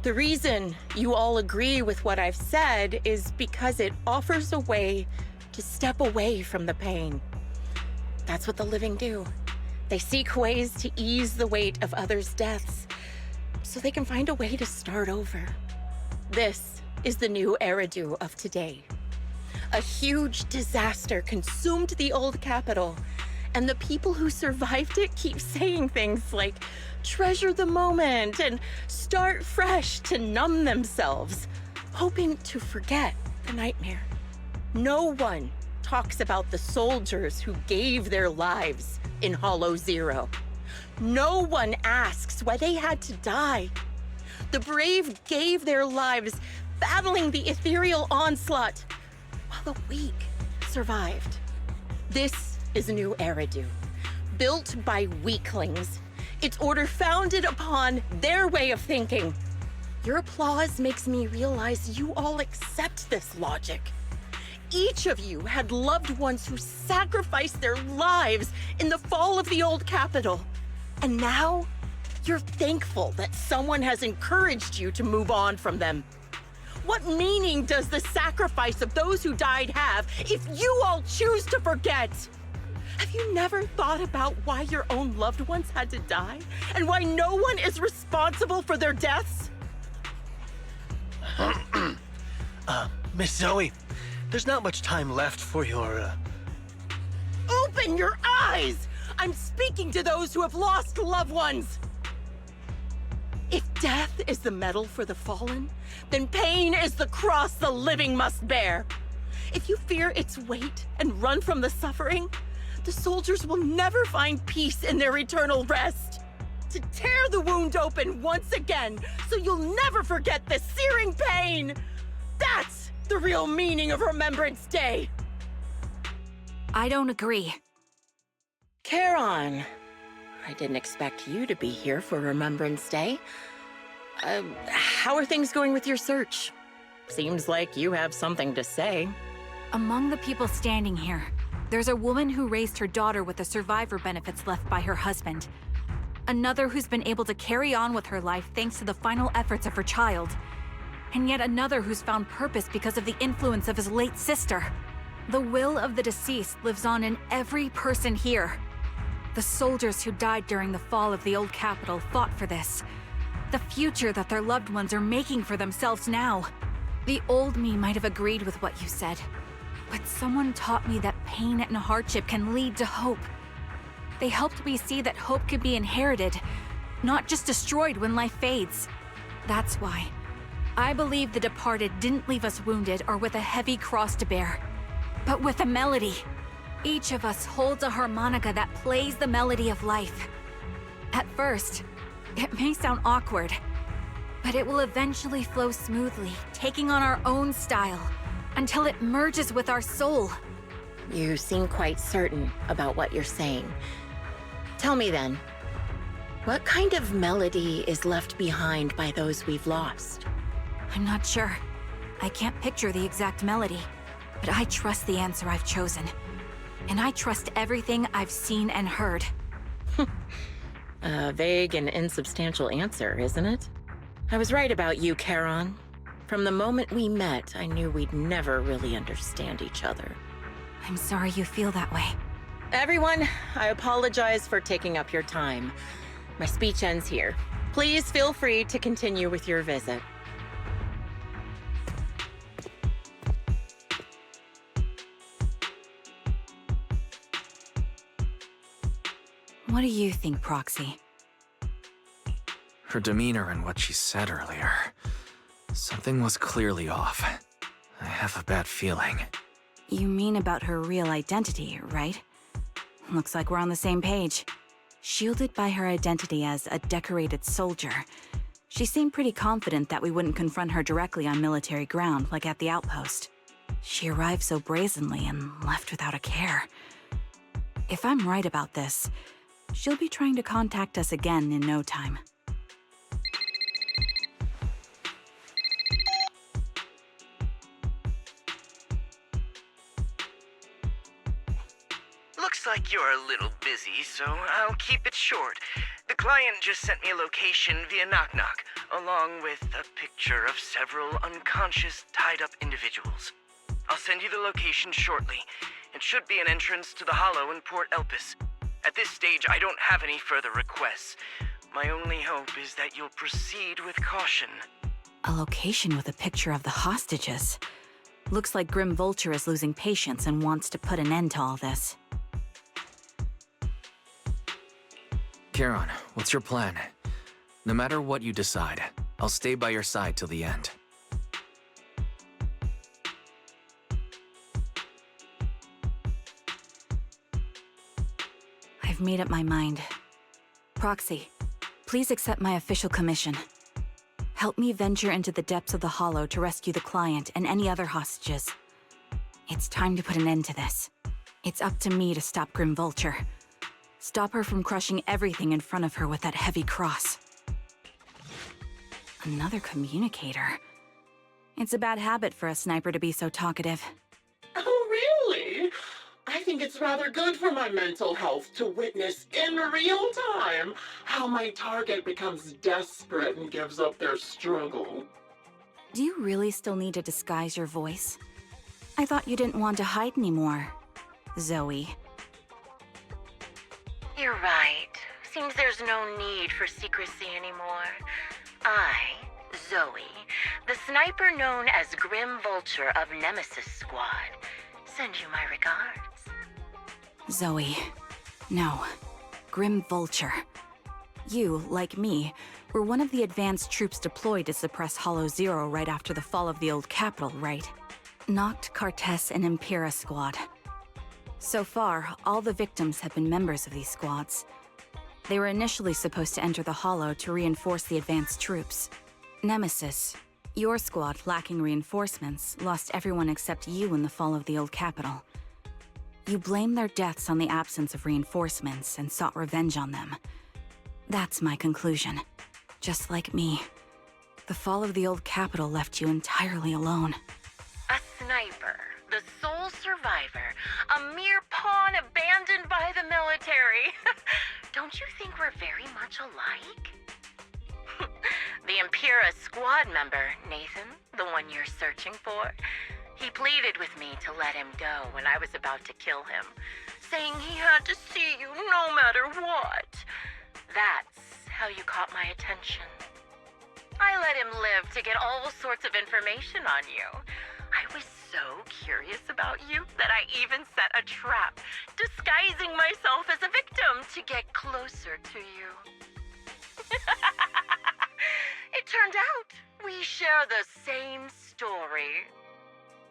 The reason you all agree with what I've said is because it offers a way to step away from the pain. That's what the living do. They seek ways to ease the weight of others' deaths so they can find a way to start over. This is the new Eridu of today. A huge disaster consumed the old capital, and the people who survived it keep saying things like, treasure the moment and start fresh to numb themselves, hoping to forget the nightmare. No one talks about the soldiers who gave their lives in Hollow Zero. No one asks why they had to die. The brave gave their lives battling the ethereal onslaught, while the weak survived. This is a new Eridu, built by weaklings. Its order founded upon their way of thinking. Your applause makes me realize you all accept this logic. Each of you had loved ones who sacrificed their lives in the fall of the old capital. And now, you're thankful that someone has encouraged you to move on from them. What meaning does the sacrifice of those who died have if you all choose to forget? Have you never thought about why your own loved ones had to die? And why no one is responsible for their deaths? Miss Zoe, there's not much time left for your, Open your eyes! I'm speaking to those who have lost loved ones! If death is the medal for the fallen, then pain is the cross the living must bear. If you fear its weight and run from the suffering, the soldiers will never find peace in their eternal rest. To tear the wound open once again, so you'll never forget the searing pain! That's the real meaning of Remembrance Day! I don't agree. Charon, I didn't expect you to be here for Remembrance Day. How are things going with your search? Seems like you have something to say. Among the people standing here, there's a woman who raised her daughter with the survivor benefits left by her husband. Another who's been able to carry on with her life thanks to the final efforts of her child. And yet another who's found purpose because of the influence of his late sister. The will of the deceased lives on in every person here. The soldiers who died during the fall of the old capital fought for this. The future that their loved ones are making for themselves now. The old me might have agreed with what you said, but someone taught me that pain and hardship can lead to hope. They helped me see that hope could be inherited, not just destroyed when life fades. That's why I believe the departed didn't leave us wounded or with a heavy cross to bear, but with a melody. Each of us holds a harmonica that plays the melody of life. At first, it may sound awkward, but it will eventually flow smoothly, taking on our own style, until it merges with our soul. You seem quite certain about what you're saying. Tell me then, what kind of melody is left behind by those we've lost? I'm not sure. I can't picture the exact melody, but I trust the answer I've chosen. And I trust everything I've seen and heard. A vague and insubstantial answer, isn't it? I was right about you, Charon. From the moment we met, I knew we'd never really understand each other. I'm sorry you feel that way. Everyone, I apologize for taking up your time. My speech ends here. Please feel free to continue with your visit. What do you think, Proxy? Her demeanor and what she said earlier. Something was clearly off. I have a bad feeling. You mean about her real identity, right? Looks like we're on the same page. Shielded by her identity as a decorated soldier, she seemed pretty confident that we wouldn't confront her directly on military ground like at the outpost. She arrived so brazenly and left without a care. If I'm right about this, she'll be trying to contact us again in no time. Looks like you're a little busy, so I'll keep it short. The client just sent me a location via Knock Knock, along with a picture of several unconscious, tied-up individuals. I'll send you the location shortly. It should be an entrance to the Hollow in Port Elpis. At this stage, I don't have any further requests. My only hope is that you'll proceed with caution. A location with a picture of the hostages. Looks like Grim Vulture is losing patience and wants to put an end to all this. Charon, what's your plan? No matter what you decide, I'll stay by your side till the end. I've made up my mind. Proxy, please accept my official commission. Help me venture into the depths of the Hollow to rescue the client and any other hostages. It's time to put an end to this. It's up to me to stop Grim Vulture. Stop her from crushing everything in front of her with that heavy cross. Another communicator. It's a bad habit for a sniper to be so talkative. Oh, really? I think it's rather good for my mental health to witness in real time how my target becomes desperate and gives up their struggle. Do you really still need to disguise your voice? I thought you didn't want to hide anymore, Zoe. You're right. Seems there's no need for secrecy anymore. I, Zoe, the sniper known as Grim Vulture of Nemesis Squad, send you my regards. Zoe. No. Grim Vulture. You, like me, were one of the advanced troops deployed to suppress Hollow Zero right after the fall of the old capital, right? Noct, Cartes, and Impera Squad. So far, all the victims have been members of these squads. They were initially supposed to enter the Hollow to reinforce the advanced troops. Nemesis, your squad, lacking reinforcements, lost everyone except you in the fall of the old capital. You blamed their deaths on the absence of reinforcements and sought revenge on them. That's my conclusion. Just like me, the fall of the old capital left you entirely alone. A sniper, the sole survivor, a mere pawn abandoned by the military. Don't you think we're very much alike? The Impera squad member, Nathan, the one you're searching for, he pleaded with me to let him go when I was about to kill him, saying he had to see you no matter what. That's how you caught my attention. I let him live to get all sorts of information on you. I was so curious about you that I even set a trap, disguising myself as a victim to get closer to you. It turned out we share the same story.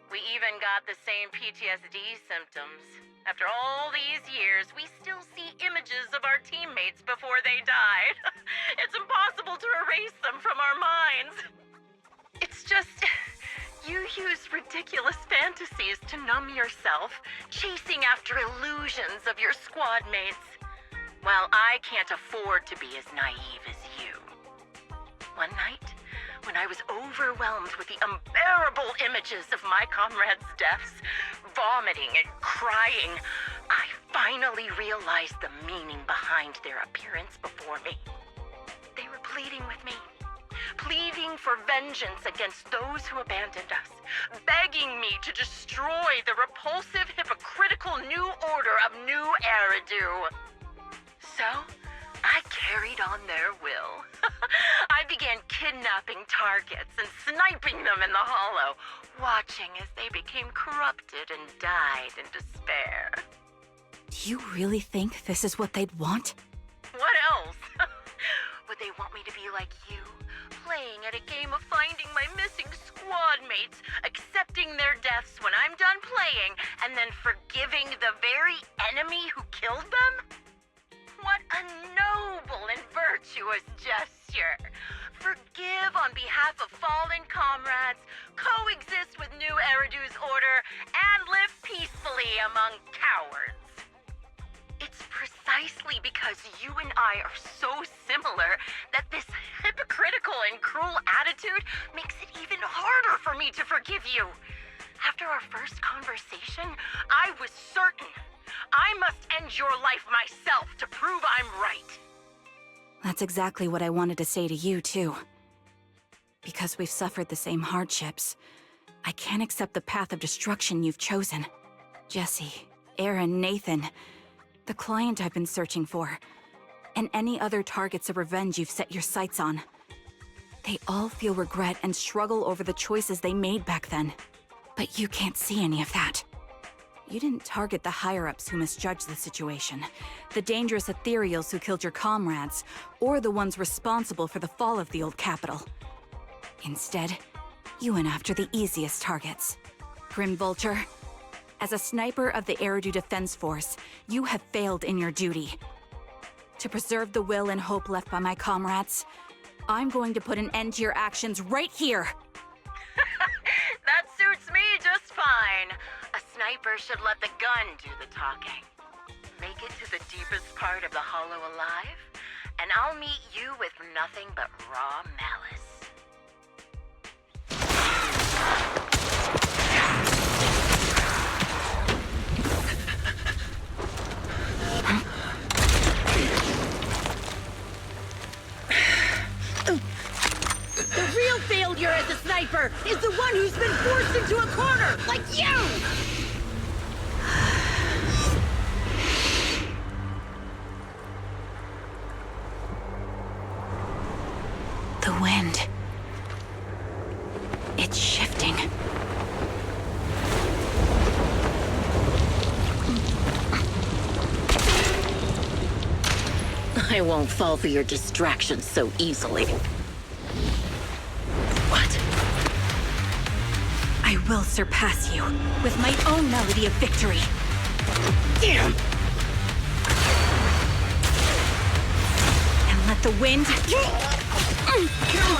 We even got the same PTSD symptoms. After all these years, we still see images of our teammates before they died. It's impossible to erase them from our minds. It's just, you use ridiculous fantasies to numb yourself, chasing after illusions of your squad mates, while I can't afford to be as naive as you. One night, when I was overwhelmed with the unbearable images of my comrades' deaths, vomiting and crying, I finally realized the meaning behind their appearance before me. They were pleading with me, pleading for vengeance against those who abandoned us, begging me to destroy the repulsive, hypocritical new order of New Eridu. So, I carried on their will. I began kidnapping targets and sniping them in the Hollow, watching as they became corrupted and died in despair. Do you really think this is what they'd want? What else? Would they want me to be like you, playing at a game of finding my missing squad mates, accepting their deaths when I'm done playing, and then forgiving the very enemy who killed them? What a noble and virtuous gesture! Forgive on behalf of fallen comrades, coexist with New Eridu's order, and live peacefully among cowards. It's precisely because you and I are so similar that this hypocritical and cruel attitude makes it even harder for me to forgive you. After our first conversation, I was certain I must end your life myself to prove I'm right. That's exactly what I wanted to say to you, too. Because we've suffered the same hardships, I can't accept the path of destruction you've chosen. Jesse, Aaron, Nathan, the client I've been searching for, and any other targets of revenge you've set your sights on. They all feel regret and struggle over the choices they made back then. But you can't see any of that. You didn't target the higher-ups who misjudged the situation, the dangerous ethereals who killed your comrades, or the ones responsible for the fall of the old capital. Instead, you went after the easiest targets. Grim Vulture, as a sniper of the Eridu Defense Force, you have failed in your duty. To preserve the will and hope left by my comrades, I'm going to put an end to your actions right here! That suits me just fine. A sniper should let the gun do the talking. Make it to the deepest part of the hollow alive, and I'll meet you with nothing but raw malice. The real failure as a sniper is the one who's been forced into a corner, like you! The wind. It's shifting. I won't fall for your distractions so easily. What? I will surpass you with my own melody of victory. Damn! And let the wind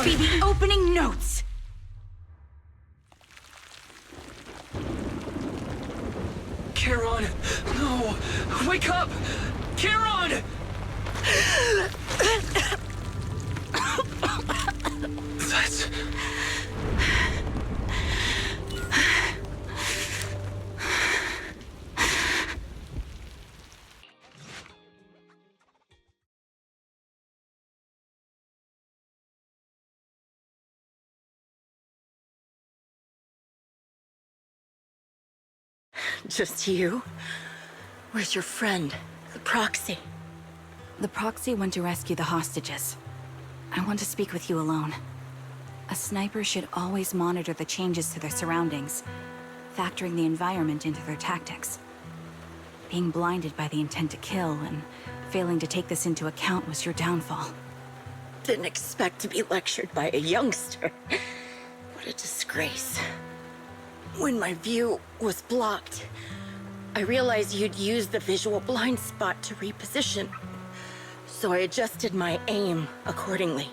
be the opening notes. Charon! No! Wake up! Charon! That's... Just you? Where's your friend, the proxy? The proxy went to rescue the hostages. I want to speak with you alone. A sniper should always monitor the changes to their surroundings, factoring the environment into their tactics. Being blinded by the intent to kill and failing to take this into account was your downfall. Didn't expect to be lectured by a youngster. What a disgrace. When my view was blocked, I realized you'd used the visual blind spot to reposition. So I adjusted my aim accordingly.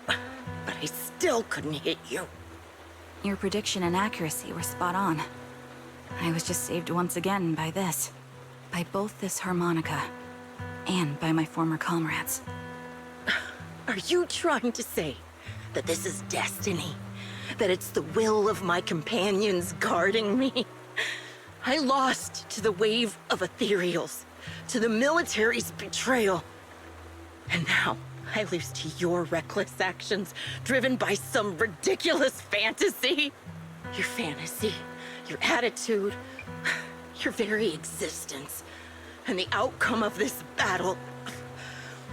But I still couldn't hit you. Your prediction and accuracy were spot on. I was just saved once again by this. By both this harmonica, and by my former comrades. Are you trying to say that this is destiny? That it's the will of my companions guarding me? I lost to the wave of ethereals, to the military's betrayal. And now, I lose to your reckless actions, driven by some ridiculous fantasy. Your fantasy, your attitude, your very existence, and the outcome of this battle.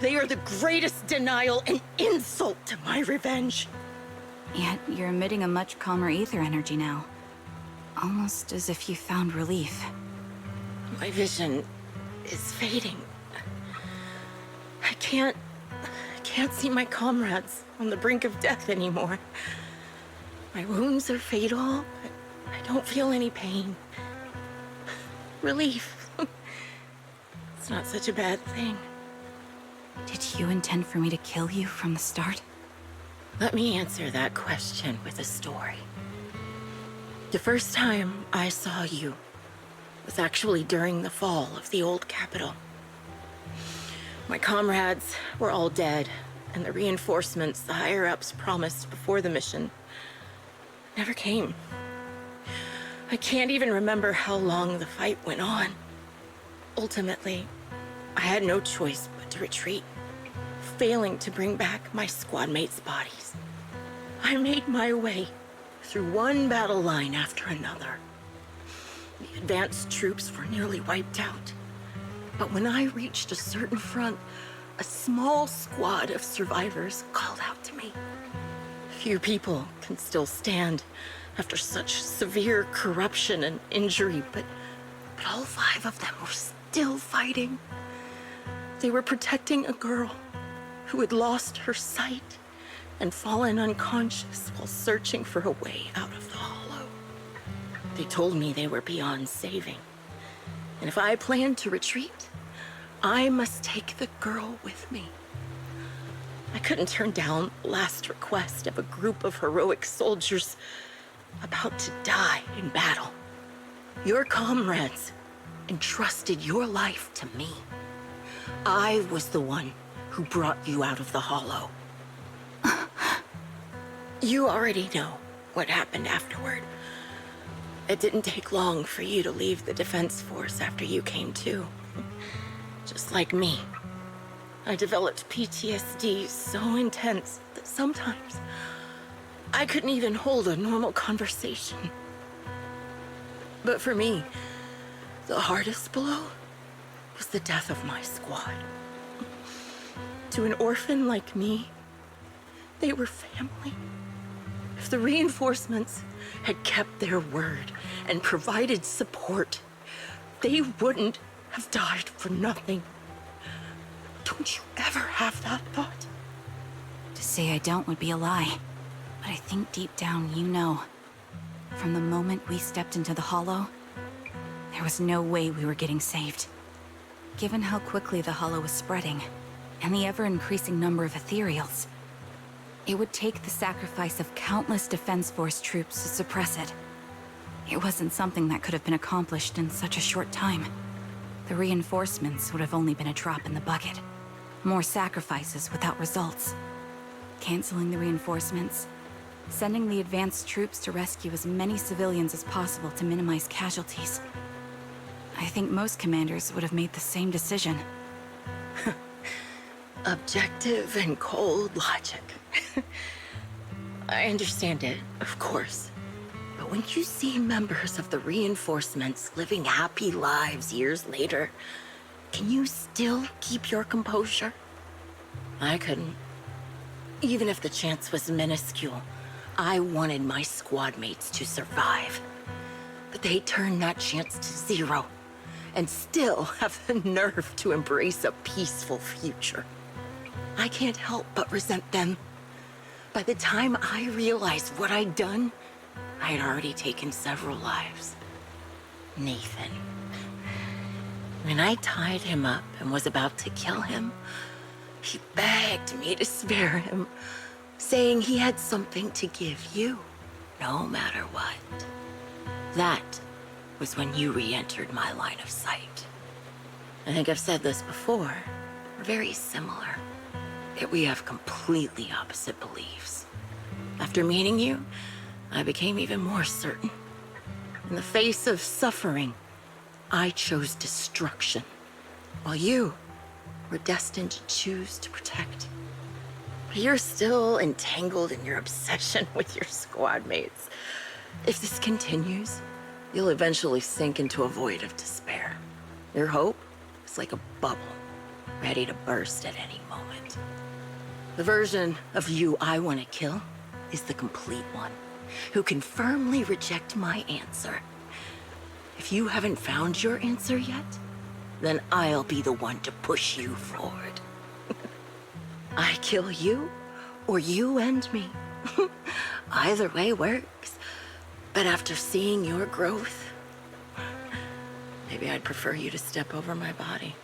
They are the greatest denial and insult to my revenge. Yet you're emitting a much calmer ether energy now. Almost as if you found relief. My vision is fading. I can't see my comrades on the brink of death anymore. My wounds are fatal, but I don't feel any pain. Relief. It's not such a bad thing. Did you intend for me to kill you from the start? Let me answer that question with a story. The first time I saw you was actually during the fall of the old capital. My comrades were all dead, and the reinforcements the higher-ups promised before the mission never came. I can't even remember how long the fight went on. Ultimately, I had no choice but to retreat, failing to bring back my squad mates' bodies. I made my way through one battle line after another. The advanced troops were nearly wiped out. But when I reached a certain front, a small squad of survivors called out to me. Few people can still stand after such severe corruption and injury, but all 5 of them were still fighting. They were protecting a girl who had lost her sight and fallen unconscious while searching for a way out of the hollow. They told me they were beyond saving, and if I planned to retreat, I must take the girl with me. I couldn't turn down the last request of a group of heroic soldiers about to die in battle. Your comrades entrusted your life to me. I was the one who brought you out of the hollow. You already know what happened afterward. It didn't take long for you to leave the Defense Force after you came to. Just like me. I developed PTSD so intense that sometimes I couldn't even hold a normal conversation. But for me, the hardest blow was the death of my squad. To an orphan like me, they were family. If the reinforcements had kept their word and provided support, they wouldn't have died for nothing. Don't you ever have that thought? To say I don't would be a lie. But I think deep down you know. From the moment we stepped into the hollow, there was no way we were getting saved. Given how quickly the hollow was spreading, and the ever-increasing number of ethereals, it would take the sacrifice of countless Defense Force troops to suppress it. It wasn't something that could have been accomplished in such a short time. The reinforcements would have only been a drop in the bucket. More sacrifices without results. Canceling the reinforcements, sending the advanced troops to rescue as many civilians as possible to minimize casualties. I think most commanders would have made the same decision. Objective and cold logic. I understand it, of course. But when you see members of the reinforcements living happy lives years later, can you still keep your composure? I couldn't. Even if the chance was minuscule, I wanted my squad mates to survive. But they turned that chance to 0, and still have the nerve to embrace a peaceful future. I can't help but resent them. By the time I realized what I'd done, I had already taken several lives. Nathan. When I tied him up and was about to kill him, he begged me to spare him, saying he had something to give you, no matter what. That was when you re-entered my line of sight. I think I've said this before. We're very similar, yet we have completely opposite beliefs. After meeting you, I became even more certain. In the face of suffering, I chose destruction, while you were destined to choose to protect. But you're still entangled in your obsession with your squad mates. If this continues, you'll eventually sink into a void of despair. Your hope is like a bubble, ready to burst at any moment. The version of you I want to kill is the complete one, who can firmly reject my answer. If you haven't found your answer yet, then I'll be the one to push you forward. I kill you, or you end me. Either way works. But after seeing your growth, maybe I'd prefer you to step over my body.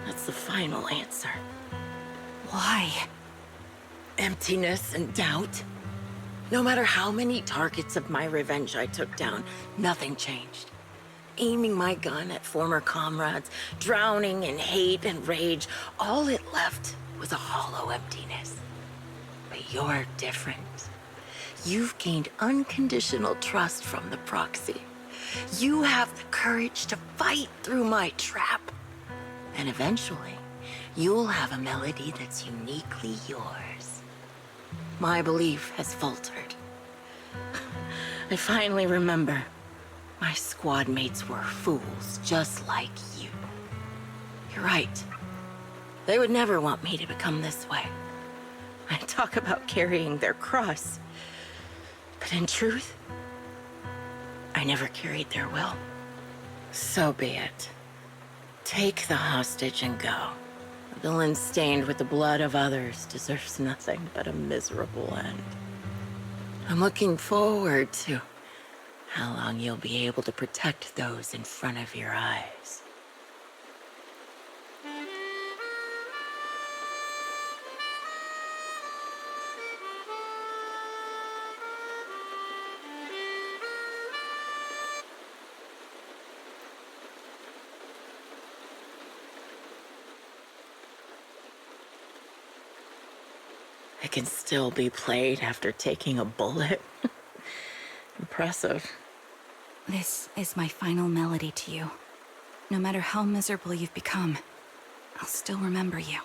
That's the final answer. Why? Emptiness and doubt. No matter how many targets of my revenge I took down, nothing changed. Aiming my gun at former comrades, drowning in hate and rage, all it left was a hollow emptiness. But you're different. You've gained unconditional trust from the proxy. You have the courage to fight through my trap. And eventually, you'll have a melody that's uniquely yours. My belief has faltered. I finally remember. My squad mates were fools just like you. You're right. They would never want me to become this way. I talk about carrying their cross. But in truth, I never carried their will. So be it. Take the hostage and go. A villain stained with the blood of others deserves nothing but a miserable end. I'm looking forward to how long you'll be able to protect those in front of your eyes. It can still be played after taking a bullet. Impressive. This is my final melody to you. No matter how miserable you've become, I'll still remember you.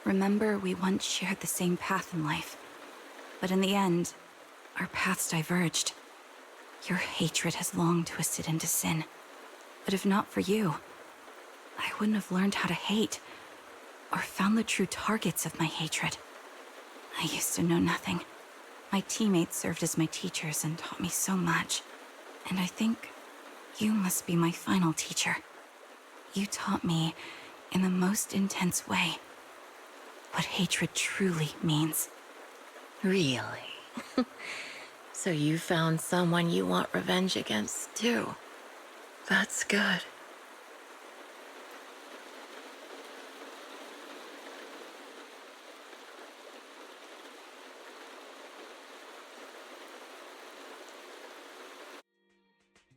Remember we once shared the same path in life. But in the end, our paths diverged. Your hatred has long twisted into sin. But if not for you, I wouldn't have learned how to hate, or found the true targets of my hatred. I used to know nothing. My teammates served as my teachers and taught me so much. And I think you must be my final teacher. You taught me, in the most intense way, what hatred truly means. Really? So you found someone you want revenge against, too. That's good.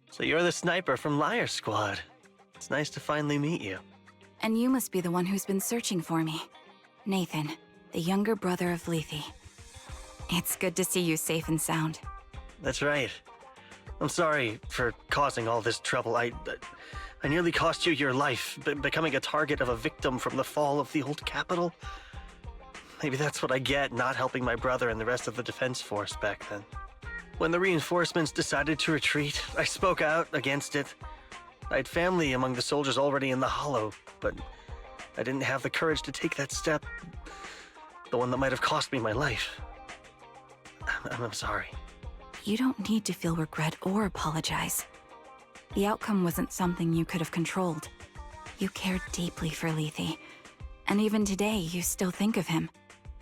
So you're the sniper from Liar Squad. It's nice to finally meet you. And you must be the one who's been searching for me. Nathan, the younger brother of Lethe. It's good to see you safe and sound. That's right. I'm sorry for causing all this trouble. I nearly cost you your life, becoming a target of a victim from the fall of the old capital. Maybe that's what I get not helping my brother and the rest of the defense force back then. When the reinforcements decided to retreat, I spoke out against it. I had family among the soldiers already in the Hollow, but I didn't have the courage to take that step. The one that might have cost me my life. I'm sorry. You don't need to feel regret or apologize. The outcome wasn't something you could have controlled. You cared deeply for Lethe, and even today you still think of him.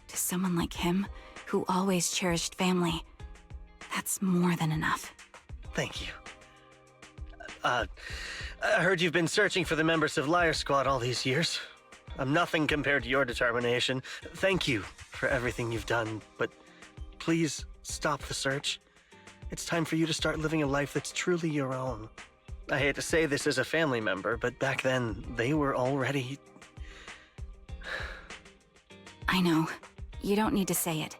To someone like him, who always cherished family, that's more than enough. Thank you. I heard you've been searching for the members of Liar Squad all these years. I'm nothing compared to your determination. Thank you for everything you've done, but please stop the search. It's time for you to start living a life that's truly your own. I hate to say this as a family member, but back then, they were already... I know. You don't need to say it.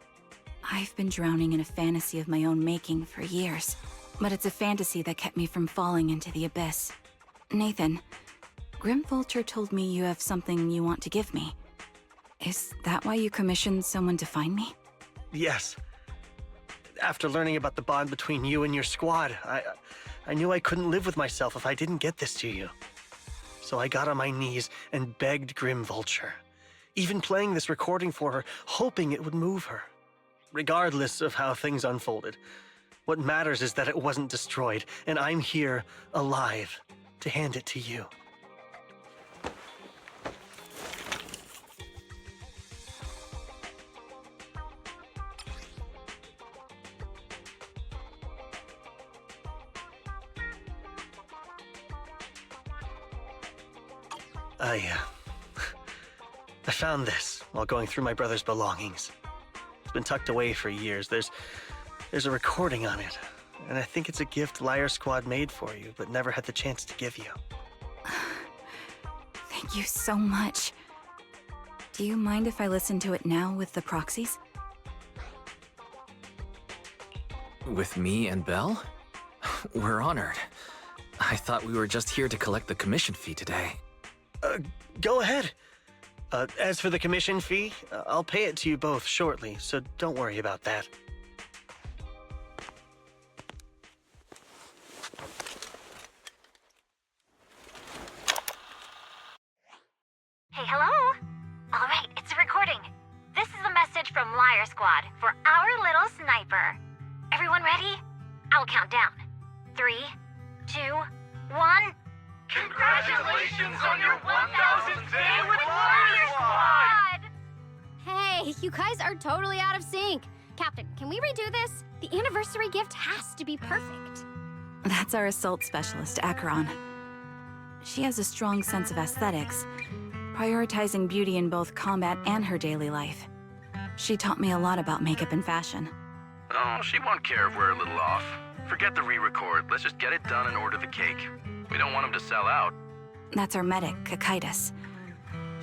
I've been drowning in a fantasy of my own making for years, but it's a fantasy that kept me from falling into the abyss. Nathan, Grim Vulture told me you have something you want to give me. Is that why you commissioned someone to find me? Yes. After learning about the bond between you and your squad, I knew I couldn't live with myself if I didn't get this to you. So I got on my knees and begged Grim Vulture, even playing this recording for her, hoping it would move her. Regardless of how things unfolded, what matters is that it wasn't destroyed, and I'm here, alive, to hand it to you. I found this while going through my brother's belongings. It's been tucked away for years. There's a recording on it, and I think it's a gift Liar Squad made for you, but never had the chance to give you. Thank you so much. Do you mind if I listen to it now with the proxies? With me and Belle? We're honored. I thought we were just here to collect the commission fee today. Go ahead. As for the commission fee, I'll pay it to you both shortly, so don't worry about that. Hey, hello? All right, it's a recording. This is a message from Liar Squad for our little sniper. Everyone ready? I'll count down. 3, 2, 1. Congratulations on your 1000th day with Liar Squad! Hey, you guys are totally out of sync. Captain, can we redo this? The anniversary gift has to be perfect. That's our assault specialist, Acheron. She has a strong sense of aesthetics, prioritizing beauty in both combat and her daily life. She taught me a lot about makeup and fashion. Oh, she won't care if we're a little off. Forget the re-record. Let's just get it done and order the cake. We don't want him to sell out. That's our medic, Kakaitis.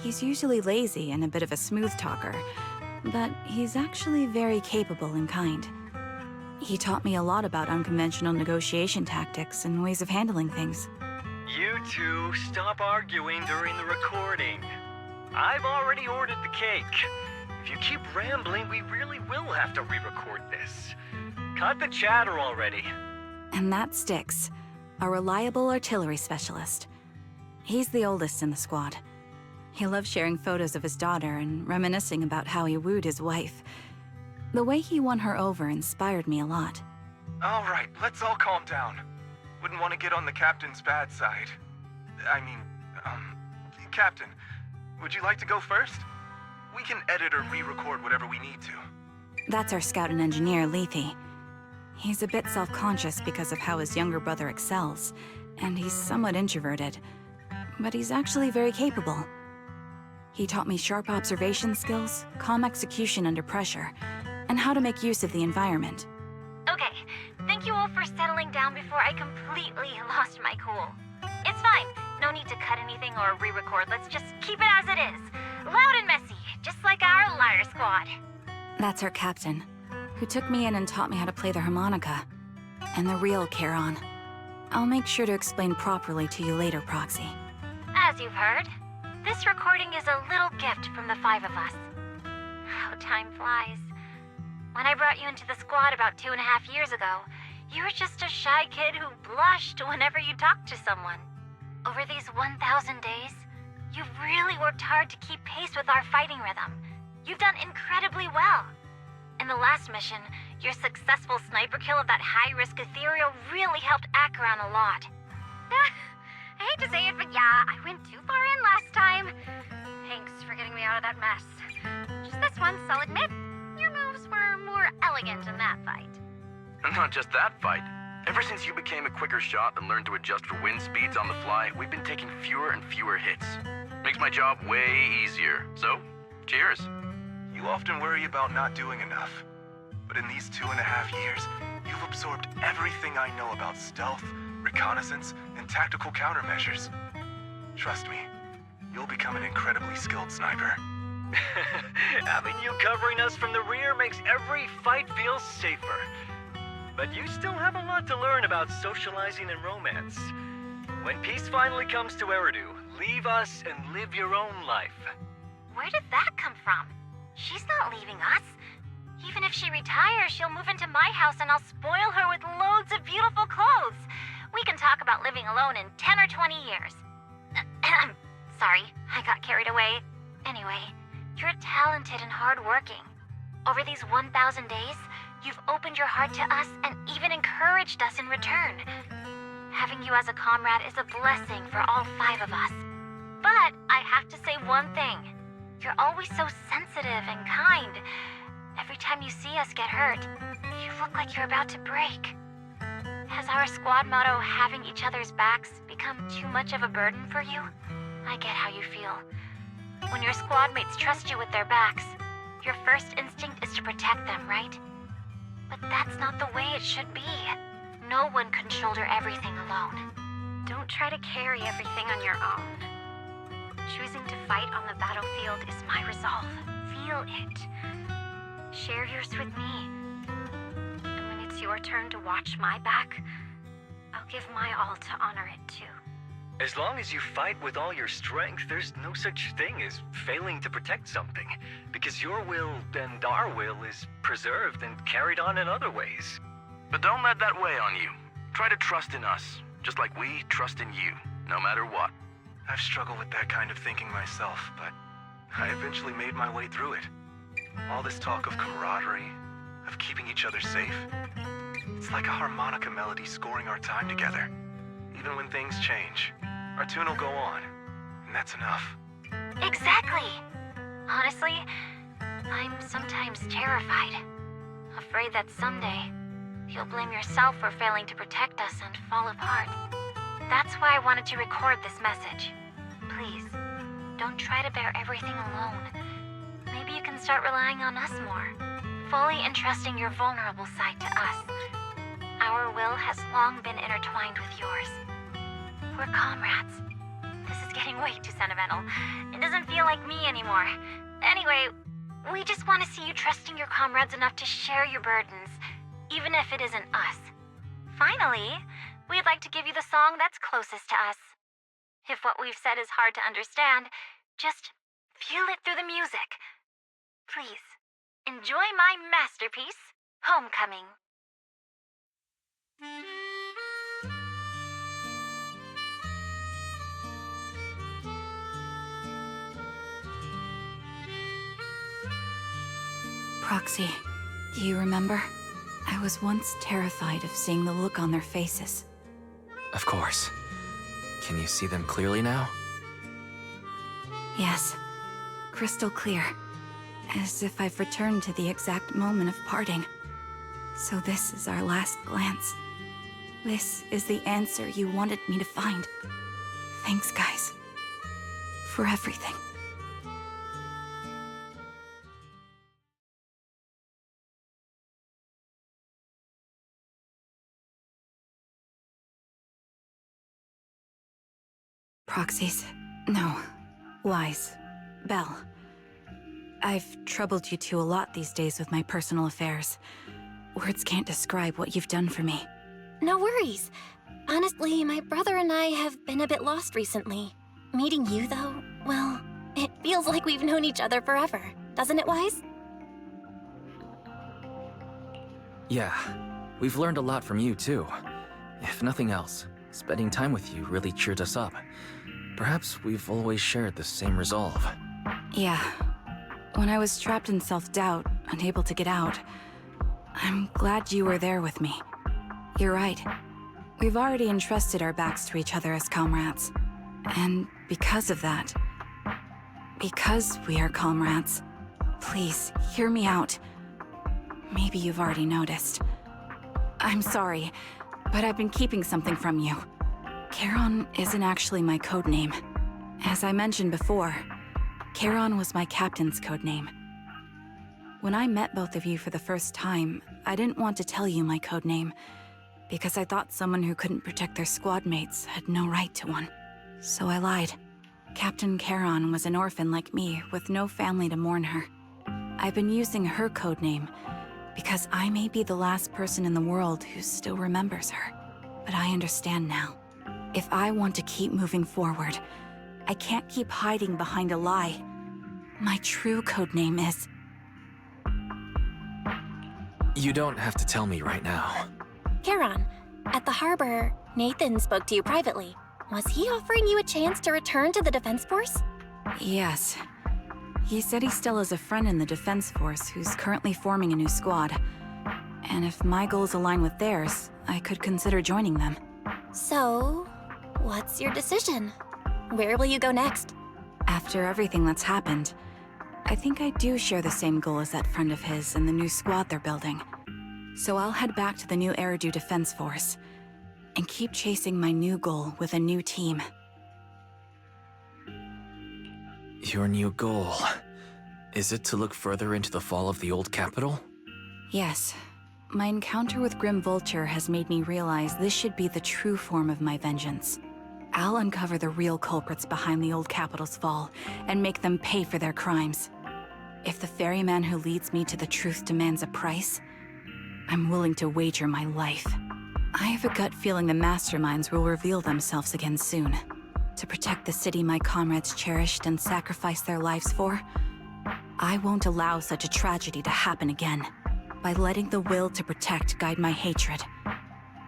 He's usually lazy and a bit of a smooth talker, but he's actually very capable and kind. He taught me a lot about unconventional negotiation tactics and ways of handling things. You two, stop arguing during the recording. I've already ordered the cake. If you keep rambling, we really will have to re-record this. Cut the chatter already. And that's Styx, a reliable artillery specialist. He's the oldest in the squad. He loves sharing photos of his daughter and reminiscing about how he wooed his wife. The way he won her over inspired me a lot. All right, let's all calm down. Wouldn't want to get on the captain's bad side. Captain, would you like to go first? We can edit or re-record whatever we need to. That's our scout and engineer, Lethe. He's a bit self-conscious because of how his younger brother excels, and he's somewhat introverted. But he's actually very capable. He taught me sharp observation skills, calm execution under pressure, and how to make use of the environment. Okay, thank you all for settling down before I completely lost my cool. It's fine. No need to cut anything or re-record. Let's just keep it as it is. Loud and messy, just like our Liar Squad. That's our captain, who took me in and taught me how to play the harmonica. And the real Charon. I'll make sure to explain properly to you later, Proxy. As you've heard, this recording is a little gift from the 5 of us. How time flies. When I brought you into the squad about 2.5 years ago, you were just a shy kid who blushed whenever you talked to someone. Over these 1,000 days, you've really worked hard to keep pace with our fighting rhythm. You've done incredibly well. In the last mission, your successful sniper kill of that high-risk ethereal really helped Acheron a lot. I hate to say it, but yeah, I went too far in last time. Thanks for getting me out of that mess. Just this once, I'll admit, your moves were more elegant in that fight. And not just that fight. Ever since you became a quicker shot and learned to adjust for wind speeds on the fly, we've been taking fewer and fewer hits. Makes my job way easier. So, cheers. You often worry about not doing enough. But in these 2.5 years, you've absorbed everything I know about stealth, reconnaissance, and tactical countermeasures. Trust me, you'll become an incredibly skilled sniper. Having you covering us from the rear makes every fight feel safer. But you still have a lot to learn about socializing and romance. When peace finally comes to Eridu, leave us and live your own life. Where did that come from? She's not leaving us. Even if she retires, she'll move into my house and I'll spoil her with loads of beautiful clothes. We can talk about living alone in 10 or 20 years. Sorry, I got carried away. Anyway, you're talented and hardworking. Over these 1,000 days, you've opened your heart to us and even encouraged us in return. Having you as a comrade is a blessing for all 5 of us. But I have to say one thing. You're always so sensitive and kind. Every time you see us get hurt, you look like you're about to break. Has our squad motto, having each other's backs, become too much of a burden for you? I get how you feel. When your squad mates trust you with their backs, your first instinct is to protect them, right? But that's not the way it should be. No one can shoulder everything alone. Don't try to carry everything on your own. Choosing to fight on the battlefield is my resolve. Feel it. Share yours with me. And when it's your turn to watch my back, I'll give my all to honor it too. As long as you fight with all your strength, there's no such thing as failing to protect something, because your will and our will is preserved and carried on in other ways. But don't let that weigh on you. Try to trust in us, just like we trust in you, no matter what. I've struggled with that kind of thinking myself, but I eventually made my way through it. All this talk of camaraderie, of keeping each other safe, it's like a harmonica melody scoring our time together. Even when things change, our tune will go on, and that's enough. Exactly! Honestly, I'm sometimes terrified. Afraid that someday, you'll blame yourself for failing to protect us and fall apart. That's why I wanted to record this message. Please, don't try to bear everything alone. Maybe you can start relying on us more, fully entrusting your vulnerable side to us. Our will has long been intertwined with yours. We're comrades. This is getting way too sentimental. It doesn't feel like me anymore. Anyway, we just want to see you trusting your comrades enough to share your burdens, even if it isn't us. Finally, we'd like to give you the song that's closest to us. If what we've said is hard to understand, just feel it through the music. Please, enjoy my masterpiece, Homecoming. Proxy, do you remember? I was once terrified of seeing the look on their faces. Of course. Can you see them clearly now? Yes, crystal clear. As if I've returned to the exact moment of parting. So this is our last glance. This is the answer you wanted me to find. Thanks, guys. For everything. Proxies. No. Lies. Belle. I've troubled you two a lot these days with my personal affairs. Words can't describe what you've done for me. No worries. Honestly, my brother and I have been a bit lost recently. Meeting you, though, well, it feels like we've known each other forever. Doesn't it, Wise? Yeah, we've learned a lot from you too. If nothing else, spending time with you really cheered us up. Perhaps we've always shared the same resolve. Yeah. When I was trapped in self-doubt, unable to get out, I'm glad you were there with me. You're right. We've already entrusted our backs to each other as comrades. And because of that, because we are comrades, please, hear me out. Maybe you've already noticed. I'm sorry, but I've been keeping something from you. Charon isn't actually my code name. As I mentioned before, Charon was my captain's code name. When I met both of you for the first time, I didn't want to tell you my code name, because I thought someone who couldn't protect their squad mates had no right to one. So I lied. Captain Charon was an orphan like me, with no family to mourn her. I've been using her code name, because I may be the last person in the world who still remembers her. But I understand now. If I want to keep moving forward, I can't keep hiding behind a lie. My true codename is... You don't have to tell me right now. Charon, at the harbor, Nathan spoke to you privately. Was he offering you a chance to return to the Defense Force? Yes. He said he still has a friend in the Defense Force who's currently forming a new squad. And if my goals align with theirs, I could consider joining them. So, what's your decision? Where will you go next? After everything that's happened, I think I do share the same goal as that friend of his and the new squad they're building. So I'll head back to the new Eridu Defense Force and keep chasing my new goal with a new team. Your new goal... is it to look further into the fall of the old capital? Yes. My encounter with Grim Vulture has made me realize this should be the true form of my vengeance. I'll uncover the real culprits behind the old capital's fall and make them pay for their crimes. If the ferryman who leads me to the truth demands a price, I'm willing to wager my life. I have a gut feeling the masterminds will reveal themselves again soon. To protect the city my comrades cherished and sacrificed their lives for, I won't allow such a tragedy to happen again. By letting the will to protect guide my hatred,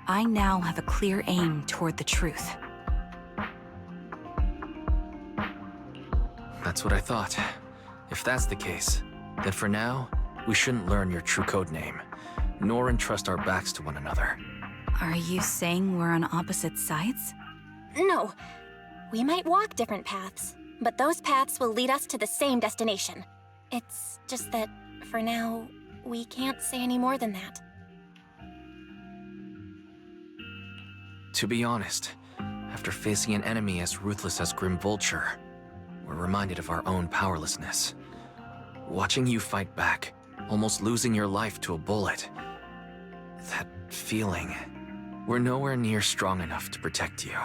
I now have a clear aim toward the truth. That's what I thought. If that's the case, then for now, we shouldn't learn your true code name, nor entrust our backs to one another. Are you saying we're on opposite sides? No. We might walk different paths, but those paths will lead us to the same destination. It's just that, for now, we can't say any more than that. To be honest, after facing an enemy as ruthless as Grim Vulture, we're reminded of our own powerlessness. Watching you fight back, almost losing your life to a bullet. That feeling. We're nowhere near strong enough to protect you.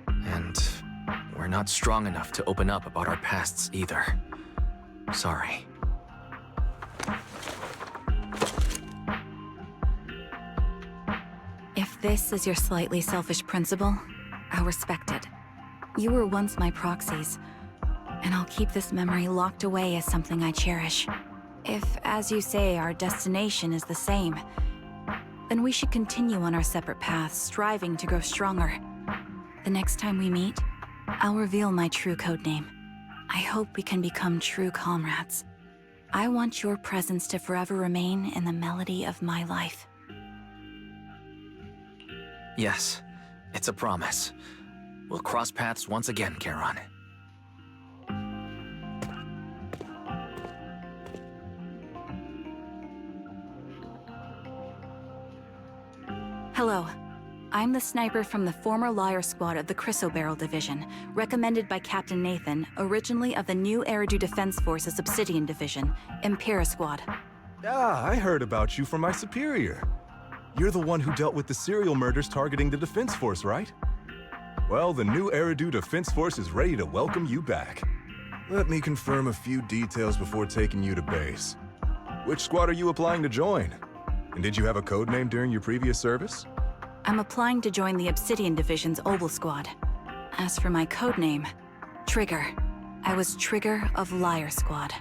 And we're not strong enough to open up about our pasts either. Sorry. If this is your slightly selfish principle, I'll respect it. You were once my proxies, and I'll keep this memory locked away as something I cherish. If, as you say, our destination is the same, then we should continue on our separate paths, striving to grow stronger. The next time we meet, I'll reveal my true codename. I hope we can become true comrades. I want your presence to forever remain in the melody of my life. Yes, it's a promise. We'll cross paths once again, Charon. Hello. I'm the sniper from the former Liar Squad of the Chrysoberyl Division, recommended by Captain Nathan, originally of the new Eridu Defense Force's Obsidian Division, Impera Squad. Ah, I heard about you from my superior. You're the one who dealt with the serial murders targeting the Defense Force, right? Well, the new Eridu Defense Force is ready to welcome you back. Let me confirm a few details before taking you to base. Which squad are you applying to join? And did you have a code name during your previous service? I'm applying to join the Obsidian Division's Oval Squad. As for my codename, Trigger. I was Trigger of Liar Squad.